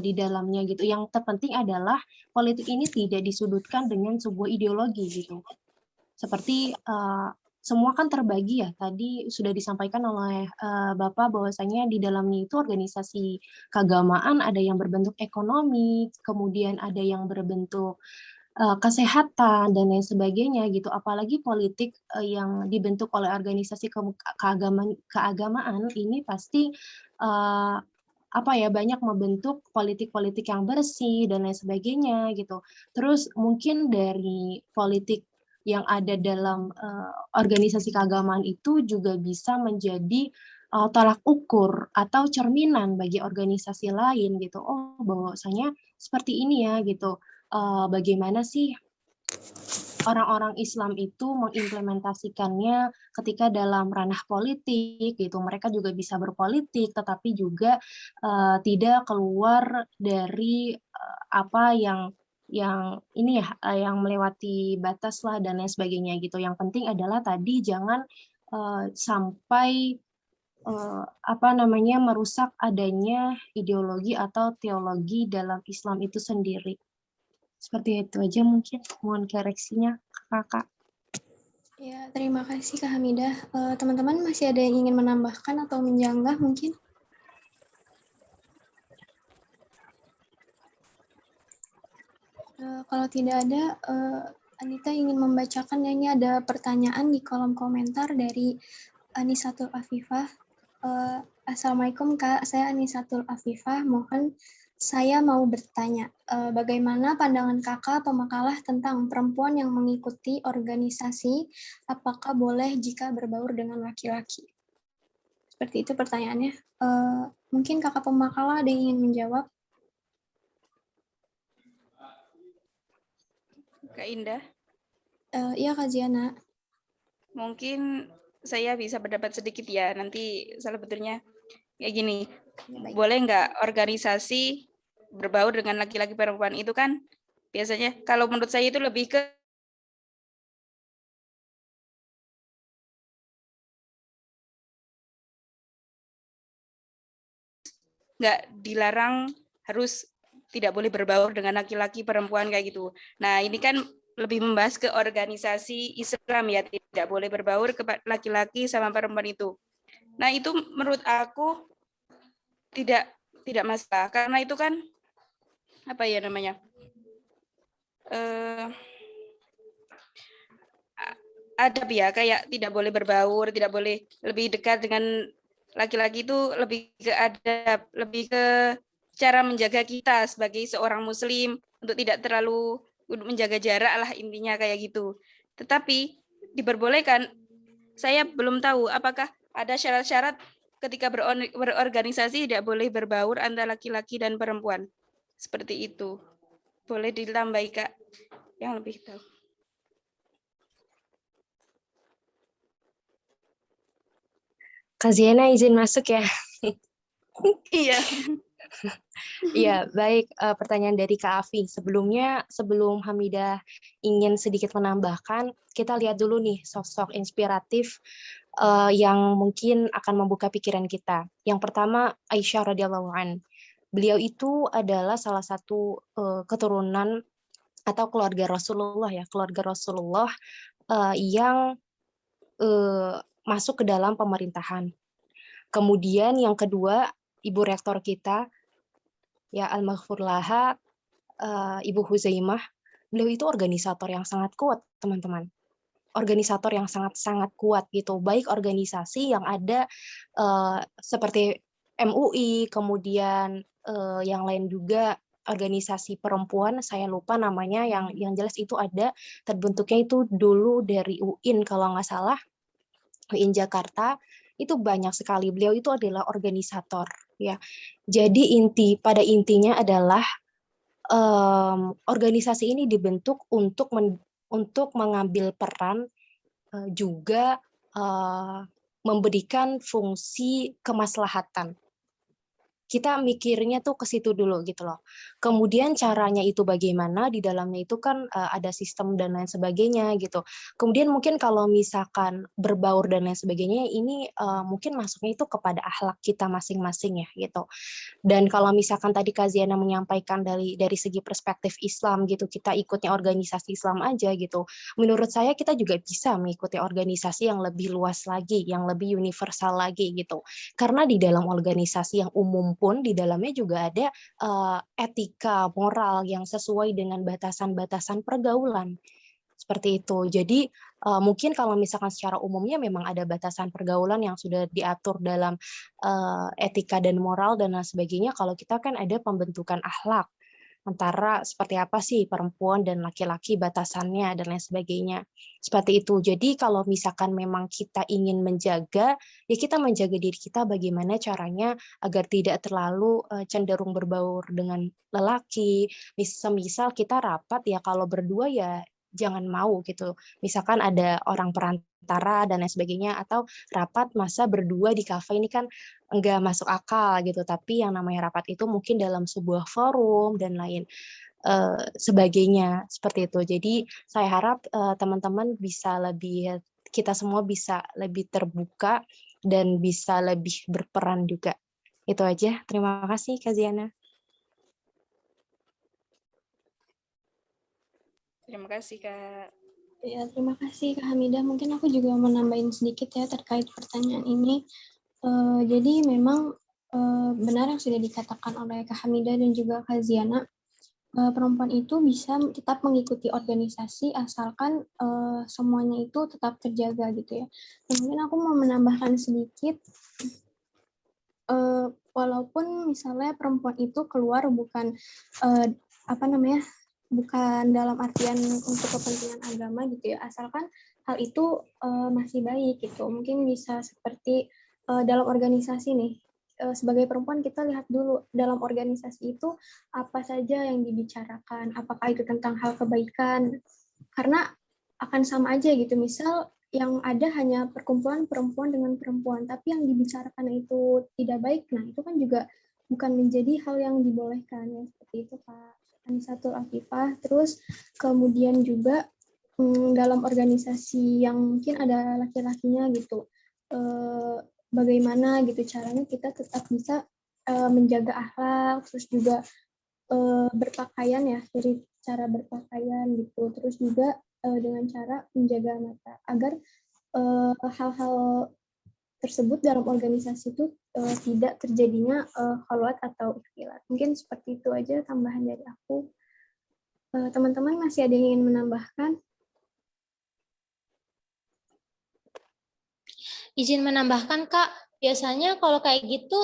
di dalamnya gitu. Yang terpenting adalah politik ini tidak disudutkan dengan sebuah ideologi gitu. Seperti semua kan terbagi ya. Tadi sudah disampaikan oleh Bapak bahwasanya di dalamnya itu organisasi keagamaan ada yang berbentuk ekonomi, kemudian ada yang berbentuk kesehatan dan lain sebagainya gitu. Apalagi politik yang dibentuk oleh organisasi keagamaan ini pasti banyak membentuk politik-politik yang bersih dan lain sebagainya gitu. Terus mungkin dari politik yang ada dalam organisasi keagamaan itu juga bisa menjadi tolak ukur atau cerminan bagi organisasi lain gitu. Oh, bahwasanya seperti ini ya gitu. Bagaimana sih orang-orang Islam itu mengimplementasikannya ketika dalam ranah politik gitu. Mereka juga bisa berpolitik, tetapi juga tidak keluar dari apa yang ini ya, yang melewati batas lah dan lain sebagainya gitu. Yang penting adalah tadi jangan sampai merusak adanya ideologi atau teologi dalam Islam itu sendiri. Seperti itu aja mungkin, mohon koreksinya Kakak. Ya, terima kasih Kak Hamidah. Teman-teman masih ada yang ingin menambahkan atau menyanggah mungkin? Kalau tidak ada, Anita ingin membacakan, ini ada pertanyaan di kolom komentar dari Anisatul Afifah. Assalamualaikum Kak, saya Anisatul Afifah. Mohon saya mau bertanya, bagaimana pandangan Kakak pemakalah tentang perempuan yang mengikuti organisasi, apakah boleh jika berbaur dengan laki-laki? Seperti itu pertanyaannya. Mungkin Kakak pemakalah ada yang ingin menjawab? Kak Indah. Iya Kak Ziana. Mungkin saya bisa berdapat sedikit ya, nanti salah betulnya kayak gini. Boleh nggak organisasi berbaur dengan laki-laki perempuan itu kan biasanya kalau menurut saya itu lebih ke nggak dilarang harus tidak boleh berbaur dengan laki-laki perempuan kayak gitu. Nah ini kan lebih membahas ke organisasi Islam ya, tidak boleh berbaur ke laki-laki sama perempuan itu. Nah itu menurut aku tidak masalah karena itu kan apa ya namanya adab ya, kayak tidak boleh berbaur, tidak boleh lebih dekat dengan laki-laki itu lebih ke adab, lebih ke cara menjaga kita sebagai seorang muslim untuk tidak terlalu menjaga jarak lah intinya kayak gitu. Tetapi diperbolehkan, saya belum tahu apakah ada syarat-syarat ketika berorganisasi tidak boleh berbaur antara laki-laki dan perempuan. Seperti itu. Boleh ditambahi Kak yang lebih tahu. Kak Ziana izin masuk ya. Iya. Iya, baik. Pertanyaan dari Kak Afi. Sebelumnya, sebelum Hamidah ingin sedikit menambahkan, kita lihat dulu nih sosok inspiratif yang mungkin akan membuka pikiran kita. Yang pertama, Aisyah radhiyallahu an. Beliau itu adalah salah satu keturunan atau keluarga Rasulullah ya, keluarga Rasulullah yang masuk ke dalam pemerintahan. Kemudian yang kedua, Ibu Rektor kita, ya al-maghfur laha, Ibu Huzaimah, beliau itu organisator yang sangat kuat, teman-teman. Organisator yang sangat-sangat kuat gitu, baik organisasi yang ada seperti MUI, kemudian yang lain juga organisasi perempuan, saya lupa namanya, yang jelas itu ada, terbentuknya itu dulu dari UIN kalau nggak salah, UIN Jakarta, itu banyak sekali. Beliau itu adalah organisator ya. Jadi pada intinya adalah organisasi ini dibentuk untuk mengambil peran juga memberikan fungsi kemaslahatan. Kita mikirnya tuh ke situ dulu gitu loh. Kemudian caranya itu bagaimana, di dalamnya itu kan ada sistem dan lain sebagainya gitu. Kemudian mungkin kalau misalkan berbaur dan lain sebagainya, ini mungkin masuknya itu kepada akhlak kita masing-masing ya gitu. Dan kalau misalkan tadi Kak Ziana menyampaikan dari segi perspektif Islam gitu, kita ikutnya organisasi Islam aja gitu. Menurut saya kita juga bisa mengikuti organisasi yang lebih luas lagi, yang lebih universal lagi gitu. Karena di dalam organisasi yang umum pun di dalamnya juga ada etika moral yang sesuai dengan batasan-batasan pergaulan. Seperti itu. Jadi mungkin kalau misalkan secara umumnya memang ada batasan pergaulan yang sudah diatur dalam etika dan moral dan lain sebagainya. Kalau kita kan ada pembentukan akhlak antara seperti apa sih perempuan dan laki-laki batasannya dan lain sebagainya. Seperti itu. Jadi kalau misalkan memang kita ingin menjaga, ya kita menjaga diri kita bagaimana caranya agar tidak terlalu cenderung berbaur dengan lelaki. Misal kita rapat ya kalau berdua ya jangan mau gitu. Misalkan ada orang perantara dan lain sebagainya, atau rapat masa berdua di kafe, ini kan enggak masuk akal gitu. Tapi yang namanya rapat itu mungkin dalam sebuah forum dan lain sebagainya seperti itu. Jadi saya harap teman-teman bisa lebih, kita semua bisa lebih terbuka dan bisa lebih berperan juga. Itu aja. Terima kasih Kak Ziana. Terima kasih, Kak. Ya, terima kasih Kak Hamidah. Mungkin aku juga mau nambahin sedikit ya terkait pertanyaan ini. Jadi memang benar yang sudah dikatakan oleh Kak Hamidah dan juga Kak Ziana, perempuan itu bisa tetap mengikuti organisasi asalkan semuanya itu tetap terjaga gitu ya. Dan mungkin aku mau menambahkan sedikit, walaupun misalnya perempuan itu keluar bukan bukan dalam artian untuk kepentingan agama gitu ya, asalkan hal itu masih baik gitu. Mungkin bisa seperti dalam organisasi nih, sebagai perempuan kita lihat dulu dalam organisasi itu apa saja yang dibicarakan, apakah itu tentang hal kebaikan, karena akan sama aja gitu. Misal yang ada hanya perkumpulan perempuan dengan perempuan, tapi yang dibicarakan itu tidak baik, nah itu kan juga bukan menjadi hal yang dibolehkan ya, seperti itu Kak Anisatul Afifah. Terus kemudian juga dalam organisasi yang mungkin ada laki-lakinya gitu, bagaimana gitu caranya kita tetap bisa menjaga akhlak, terus juga berpakaian ya, dari cara berpakaian gitu, terus juga dengan cara menjaga mata agar hal-hal tersebut dalam organisasi itu tidak terjadinya khalwat atau ikhtilat. Mungkin seperti itu aja tambahan dari aku. Teman-teman masih ada yang ingin menambahkan? Izin menambahkan, Kak, biasanya kalau kayak gitu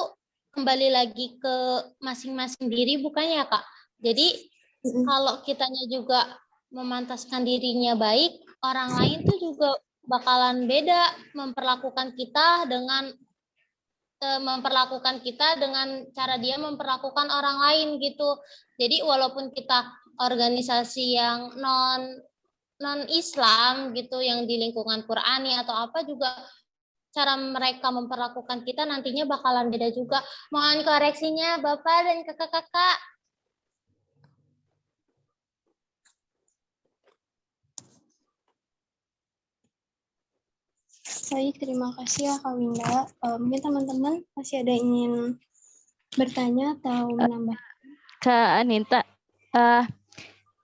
kembali lagi ke masing-masing diri bukannya, Kak? Jadi kalau kitanya juga memantaskan dirinya baik, orang lain tuh juga bakalan beda memperlakukan kita dengan cara dia memperlakukan orang lain gitu. Jadi walaupun kita organisasi yang non Islam gitu, yang di lingkungan Qur'ani atau apa, juga cara mereka memperlakukan kita nantinya bakalan beda juga. Mohon koreksinya Bapak dan kakak-kakak. Baik, terima kasih ya Kak Winda. Mungkin teman-teman masih ada yang ingin bertanya atau menambah? Kak Anita,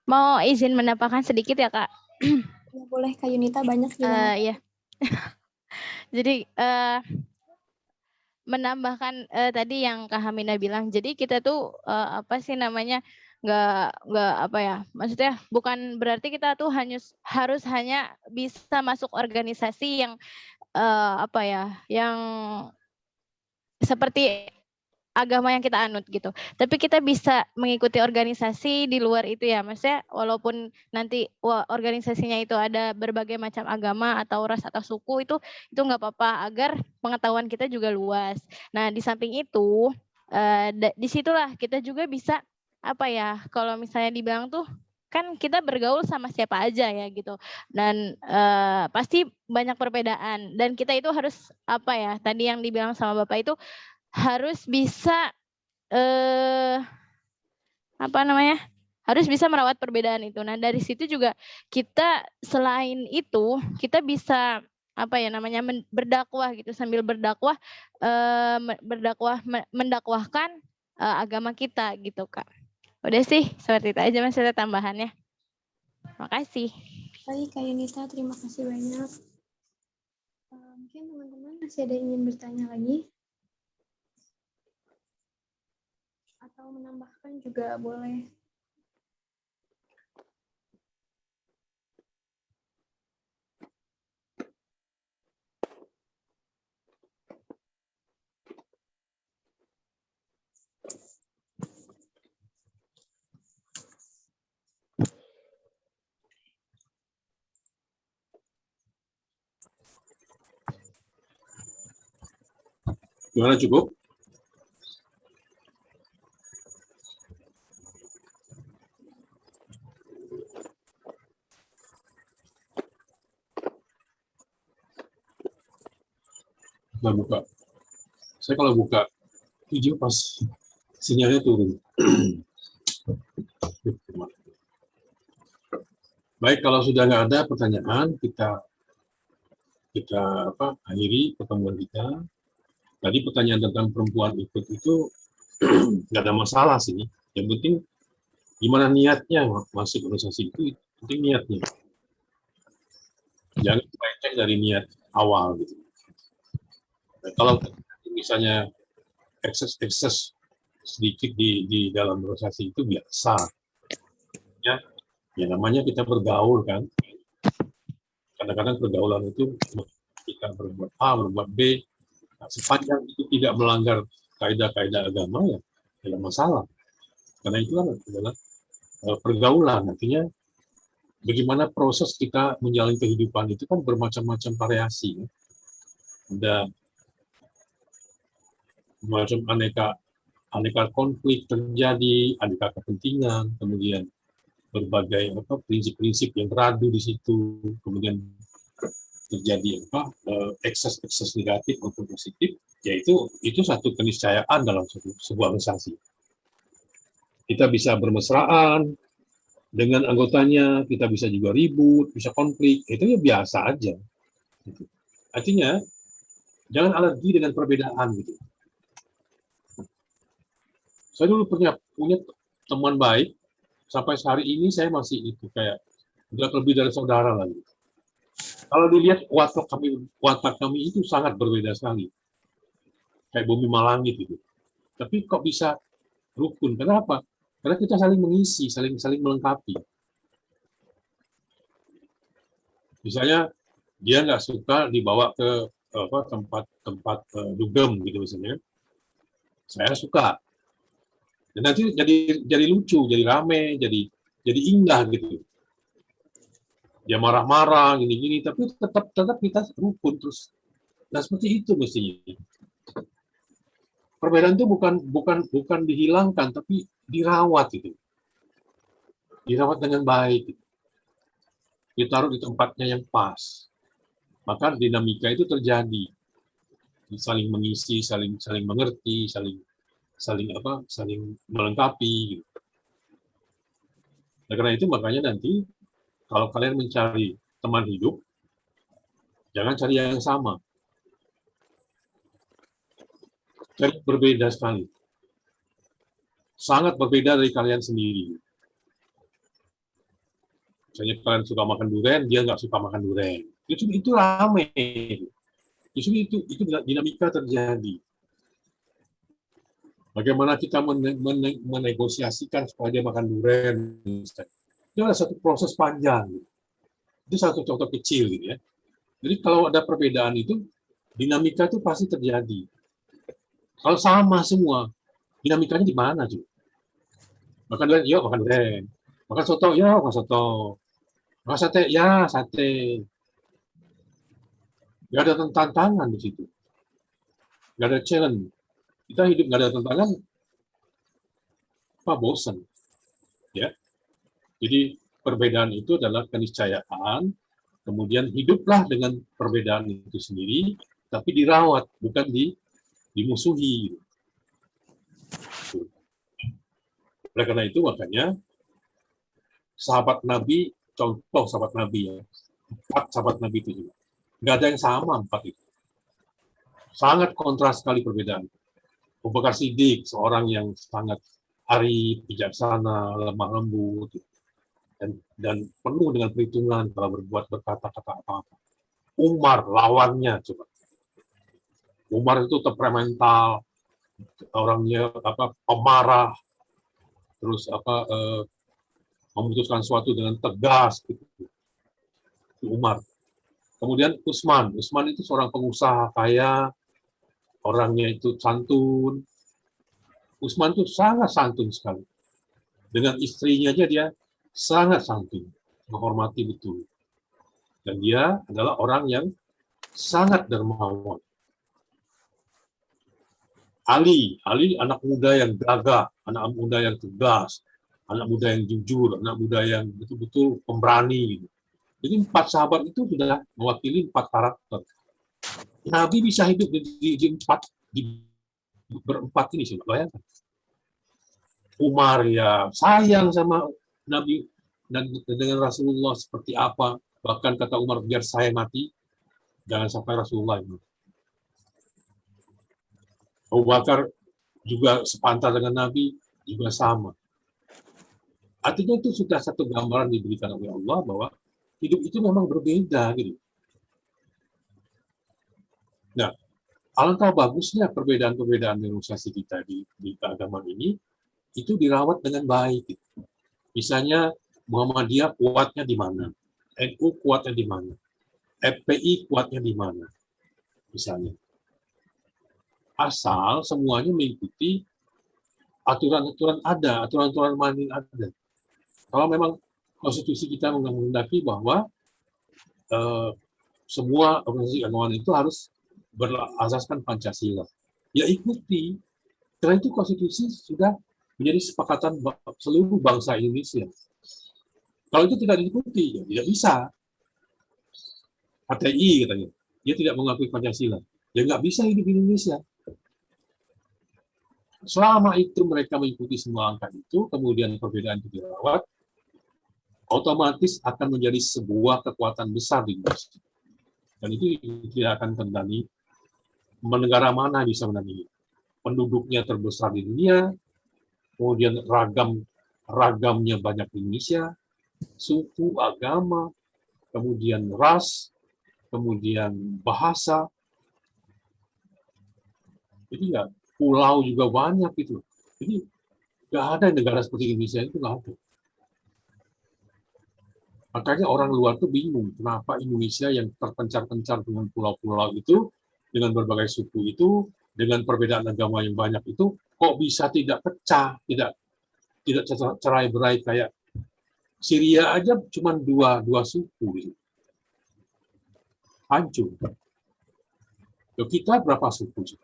mau izin menambahkan sedikit ya Kak? Ya, boleh Kak Yunita, banyak juga. Ya. Jadi menambahkan tadi yang Kak Hamina bilang, jadi kita tuh apa sih namanya, nggak apa ya, maksudnya bukan berarti kita tuh harus hanya bisa masuk organisasi yang apa ya, yang seperti agama yang kita anut gitu. Tapi kita bisa mengikuti organisasi di luar itu ya, maksudnya walaupun nanti organisasinya itu ada berbagai macam agama atau ras atau suku, itu nggak apa-apa, agar pengetahuan kita juga luas. Nah di samping itu disitulah kita juga bisa apa ya, kalau misalnya dibilang tuh kan kita bergaul sama siapa aja ya gitu, dan pasti banyak perbedaan, dan kita itu harus apa ya, tadi yang dibilang sama Bapak itu harus bisa apa namanya, harus bisa merawat perbedaan itu. Nah dari situ juga kita selain itu kita bisa apa ya namanya, berdakwah gitu, sambil berdakwah mendakwahkan agama kita gitu Kak. Udah sih seperti itu aja Mas, ada tambahannya. Terima kasih. Baik Kak Yunita, terima kasih banyak. Mungkin teman-teman masih ada yang ingin bertanya lagi? Atau menambahkan juga boleh. Gimana, cukup? Nah, buka. Saya kalau buka video pas sinyalnya turun. Baik, kalau sudah nggak ada pertanyaan, kita akhiri pertemuan kita. Tadi pertanyaan tentang perempuan ikut itu nggak ada masalah sih. Yang penting gimana niatnya masuk organisasi itu, penting niatnya. Jangan melenceng dari niat awal gitu. Nah, kalau misalnya ekses sedikit di dalam organisasi itu biasa. Ya namanya kita bergaul kan. Kadang-kadang pergaulan itu kita berbuat A, berbuat B. Nah, sepanjang itu tidak melanggar kaidah-kaidah agama ya tidak masalah. Karena itu kan adalah pergaulan. Artinya bagaimana proses kita menjalani kehidupan itu kan bermacam-macam variasi. Ya. Ada macam aneka konflik terjadi, aneka kepentingan, kemudian berbagai prinsip-prinsip yang beradu di situ, kemudian terjadi ekses negatif maupun positif, yaitu itu satu keniscayaan dalam sebuah organisasi. Kita bisa bermesraan dengan anggotanya, kita bisa juga ribut, bisa konflik, itu ya biasa aja. Gitu. Artinya jangan alergi dengan perbedaan gitu. Saya dulu punya teman baik. Sampai hari ini saya masih itu kayak udah lebih dari saudara lagi. Kalau dilihat watak kami itu sangat berbeda sekali, kayak bumi malangit gitu. Tapi kok bisa rukun? Kenapa? Karena kita saling mengisi, saling melengkapi. Misalnya dia nggak suka dibawa ke tempat dugem gitu misalnya, saya suka. Dan nanti jadi lucu, jadi rame, jadi indah gitu. Dia marah-marah, gini-gini, tapi tetap kita rukun terus. Nah seperti itu mestinya. Perbedaan itu bukan dihilangkan, tapi dirawat gitu. Dirawat dengan baik. Gitu. Ditaruh di tempatnya yang pas. Maka dinamika itu terjadi. Saling mengisi, saling mengerti, saling melengkapi. Gitu. Nah, karena itu makanya nanti kalau kalian mencari teman hidup, jangan cari yang sama. Cari berbeda sekali. Sangat berbeda dari kalian sendiri. Misalnya kalian suka makan durian, dia nggak suka makan durian. Itu ramai. Justru itu dinamika terjadi. Bagaimana kita menegosiasikan supaya dia makan durian. Itu adalah satu proses panjang. Itu satu contoh kecil gitu ya. Jadi kalau ada perbedaan itu, dinamika itu pasti terjadi. Kalau sama semua, dinamikanya di mana tuh? Makan durian, yuk makan durian. Makan soto, ya makan soto. Makan sate, ya sate. Gak ada tantangan di situ. Gak ada challenge. Kita hidup nggak ada tantangan, bosan, ya. Jadi perbedaan itu adalah keniscayaan, kemudian hiduplah dengan perbedaan itu sendiri, tapi dirawat, bukan dimusuhi. Oleh karena itu makanya sahabat Nabi, contoh sahabat Nabi ya, 4 sahabat Nabi itu juga, nggak ada yang sama 4 itu. Sangat kontras sekali perbedaan. Abu Bakar Siddiq, seorang yang sangat arif, bijaksana, lemah lembut, dan penuh dengan perhitungan kalau berkata-kata apa-apa. Umar, lawannya coba. Umar itu temperamental, orangnya pemarah, terus memutuskan sesuatu dengan tegas gitu. Umar. Kemudian Utsman itu seorang pengusaha kaya, orangnya itu santun. Utsman itu sangat santun sekali. Dengan istrinya aja dia sangat santun, menghormati betul. Dan dia adalah orang yang sangat dermawan. Ali anak muda yang gagah, anak muda yang tegas, anak muda yang jujur, anak muda yang betul-betul pemberani. Gitu. Jadi 4 sahabat itu sudah mewakili 4 karakter. Nabi bisa hidup di berempat ini, sih, bayangkan. Umar ya sayang sama Nabi dan dengan Rasulullah seperti apa. Bahkan kata Umar, biar saya mati, jangan sampai Rasulullah itu. Abu Bakar juga sepantas dengan Nabi, juga sama. Artinya itu sudah satu gambaran diberikan oleh Allah bahwa hidup itu memang berbeda gitu. Nah, alangkah bagusnya perbedaan-perbedaan negosiasi kita di keagamaan ini itu dirawat dengan baik. Gitu. Misalnya Muhammadiyah kuatnya di mana, NU kuatnya di mana, FPI kuatnya di mana, misalnya. Asal semuanya mengikuti aturan-aturan ada, aturan-aturan main ada. Kalau memang konstitusi kita menghendaki bahwa semua organisasi keagamaan itu harus berasaskan Pancasila, ya ikuti. Karena itu konstitusi sudah menjadi sepakatan seluruh bangsa Indonesia. Kalau itu tidak diikuti, ya tidak bisa. HTI katanya, dia tidak mengakui Pancasila, ya nggak bisa hidup di Indonesia. Selama itu mereka mengikuti semua angka itu, kemudian perbedaan itu dirawat, otomatis akan menjadi sebuah kekuatan besar di Indonesia. Dan itu tidak akan terjadi. Negara mana bisa menandingi? Penduduknya terbesar di dunia, kemudian ragamnya banyak di Indonesia, suku, agama, kemudian ras, kemudian bahasa. Jadi ya, pulau juga banyak gitu. Jadi nggak ada negara seperti Indonesia itu, nggak ada. Makanya orang luar tuh bingung kenapa Indonesia yang terpencar-pencar dengan pulau-pulau itu, dengan berbagai suku itu, dengan perbedaan agama yang banyak itu, kok bisa tidak pecah, tidak cerai-berai kayak Syria aja cuma dua suku gitu. Hancur. Kita berapa suku?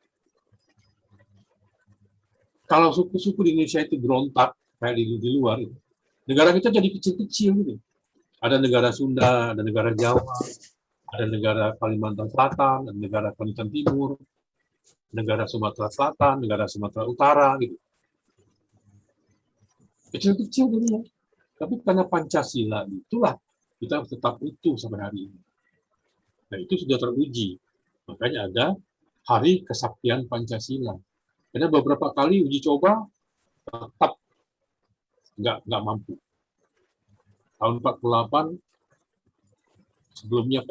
Kalau suku-suku di Indonesia itu berontak kayak di luar, negara kita jadi kecil-kecil gitu. Ada negara Sunda, ada negara Jawa, ada negara Kalimantan Selatan, ada negara Kalimantan Timur, negara Sumatera Selatan, negara Sumatera Utara, gitu. Kecil-kecil dunia. Tapi karena Pancasila itulah kita tetap utuh sampai hari ini. Nah itu sudah teruji. Makanya ada Hari Kesaktian Pancasila. Karena beberapa kali uji coba tetap nggak mampu. Tahun 48 sebelumnya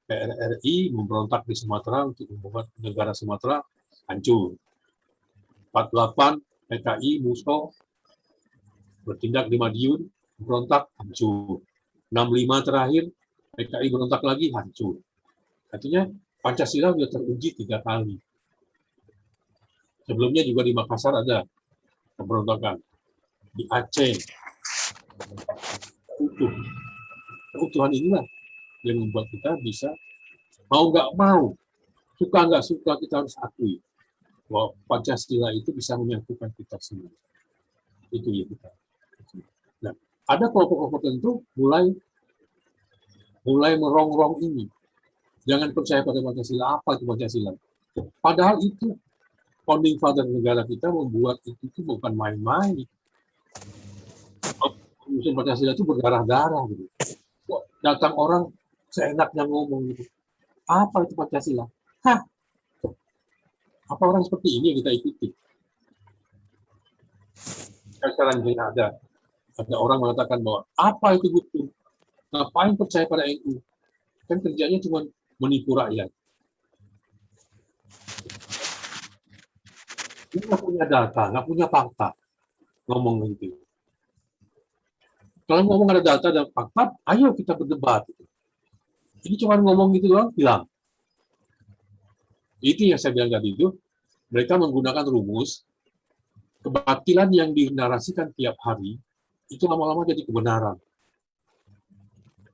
PRRI memberontak di Sumatera untuk membuat negara Sumatera hancur. 48 PKI Musso bertindak di Madiun, berontak hancur. 65 terakhir PKI berontak lagi hancur. Artinya Pancasila sudah teruji 3 kali. Sebelumnya juga di Makassar ada pemberontakan. Di Aceh utuh. Keutuhan inilah yang membuat kita bisa mau nggak mau, suka nggak suka kita harus akui bahwa Pancasila itu bisa menyatukan kita semua. Itu ya kita. Nah, ada kelompok-kelompok tertentu mulai merongrong ini. Jangan percaya pada Pancasila. Apa itu Pancasila? Padahal itu founding father negara kita membuat itu bukan main-main. Usul Pancasila itu berdarah-darah gitu. Datang orang seenaknya ngomong gitu. Apa itu Pancasila? Hah? Apa orang seperti ini yang kita ikuti? Sekarang ada orang mengatakan bahwa apa itu butuh? Ngapain percaya pada NU? Kan kerjanya cuma menipu rakyat. Dia nggak punya data, nggak punya fakta. Ngomong gitu. Kalau ngomong ada data dan fakta, ayo kita berdebat. Ini cuma ngomong gitu doang, hilang. Itu yang saya bilang tadi itu, mereka menggunakan rumus, kebatilan yang dinarasikan tiap hari, itu lama-lama jadi kebenaran.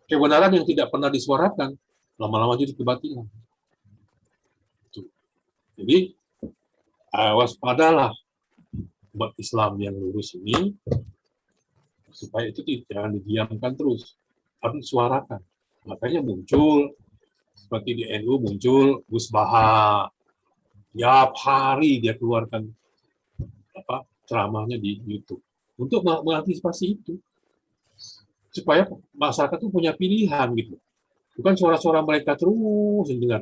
Kebenaran yang tidak pernah disuarakan, lama-lama jadi kebatilan. Jadi, waspadalah umat Islam yang lurus ini, supaya itu jangan didiamkan terus, harus disuarakan. Makanya muncul Seperti di NU muncul Gus Baha, tiap hari dia keluarkan ceramahnya di YouTube untuk mengantisipasi itu, supaya masyarakat itu punya pilihan gitu, bukan suara-suara mereka terus yang dengar.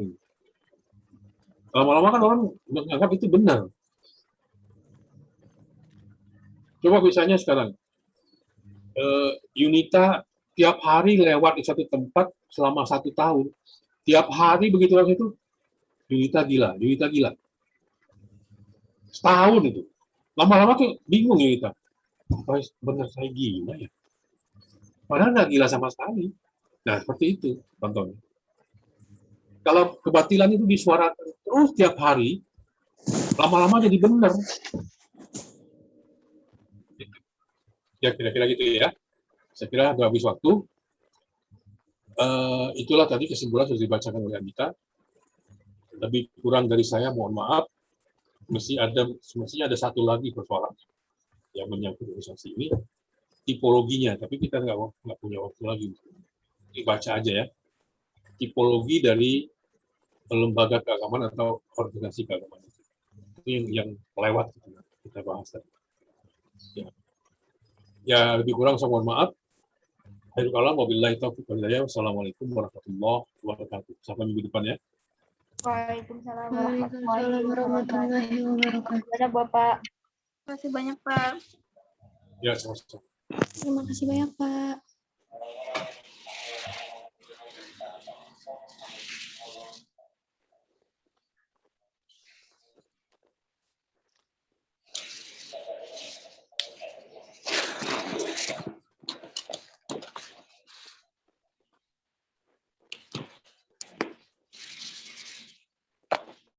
Lama-lama kan orang menganggap itu benar. Coba misalnya sekarang, Yunita tiap hari lewat di satu tempat selama 1 tahun, tiap hari begitu orang itu, Yunita gila, Yunita gila. Setahun itu. Lama-lama tuh bingung Yunita. Apa benar saya gila ya? Padahal nggak gila sama sekali. Nah, seperti itu contohnya. Kalau kebatilan itu disuarakan terus tiap hari, lama-lama jadi benar. Ya kira-kira gitu ya. Saya kira udah habis waktu. Itulah tadi kesimpulan sudah dibacakan oleh Anita. Lebih kurang dari saya, mohon maaf. Mestinya ada satu lagi persoalan yang menyangkut organisasi ini, tipologinya. Tapi kita nggak punya waktu lagi. Dibaca aja ya. Tipologi dari lembaga keagamaan atau organisasi keagamaan itu yang lewat kita bahas tadi. Ya lebih kurang saya mohon maaf. Wabillahi taufiq wal hidayah. Wassalamualaikum warahmatullahi wabarakatuh. Sampai minggu depan ya. Waalaikumsalam warahmatullahi wabarakatuh. Terima kasih Bapak. Terima kasih banyak Pak. Ya, sama-sama. Terima kasih banyak Pak.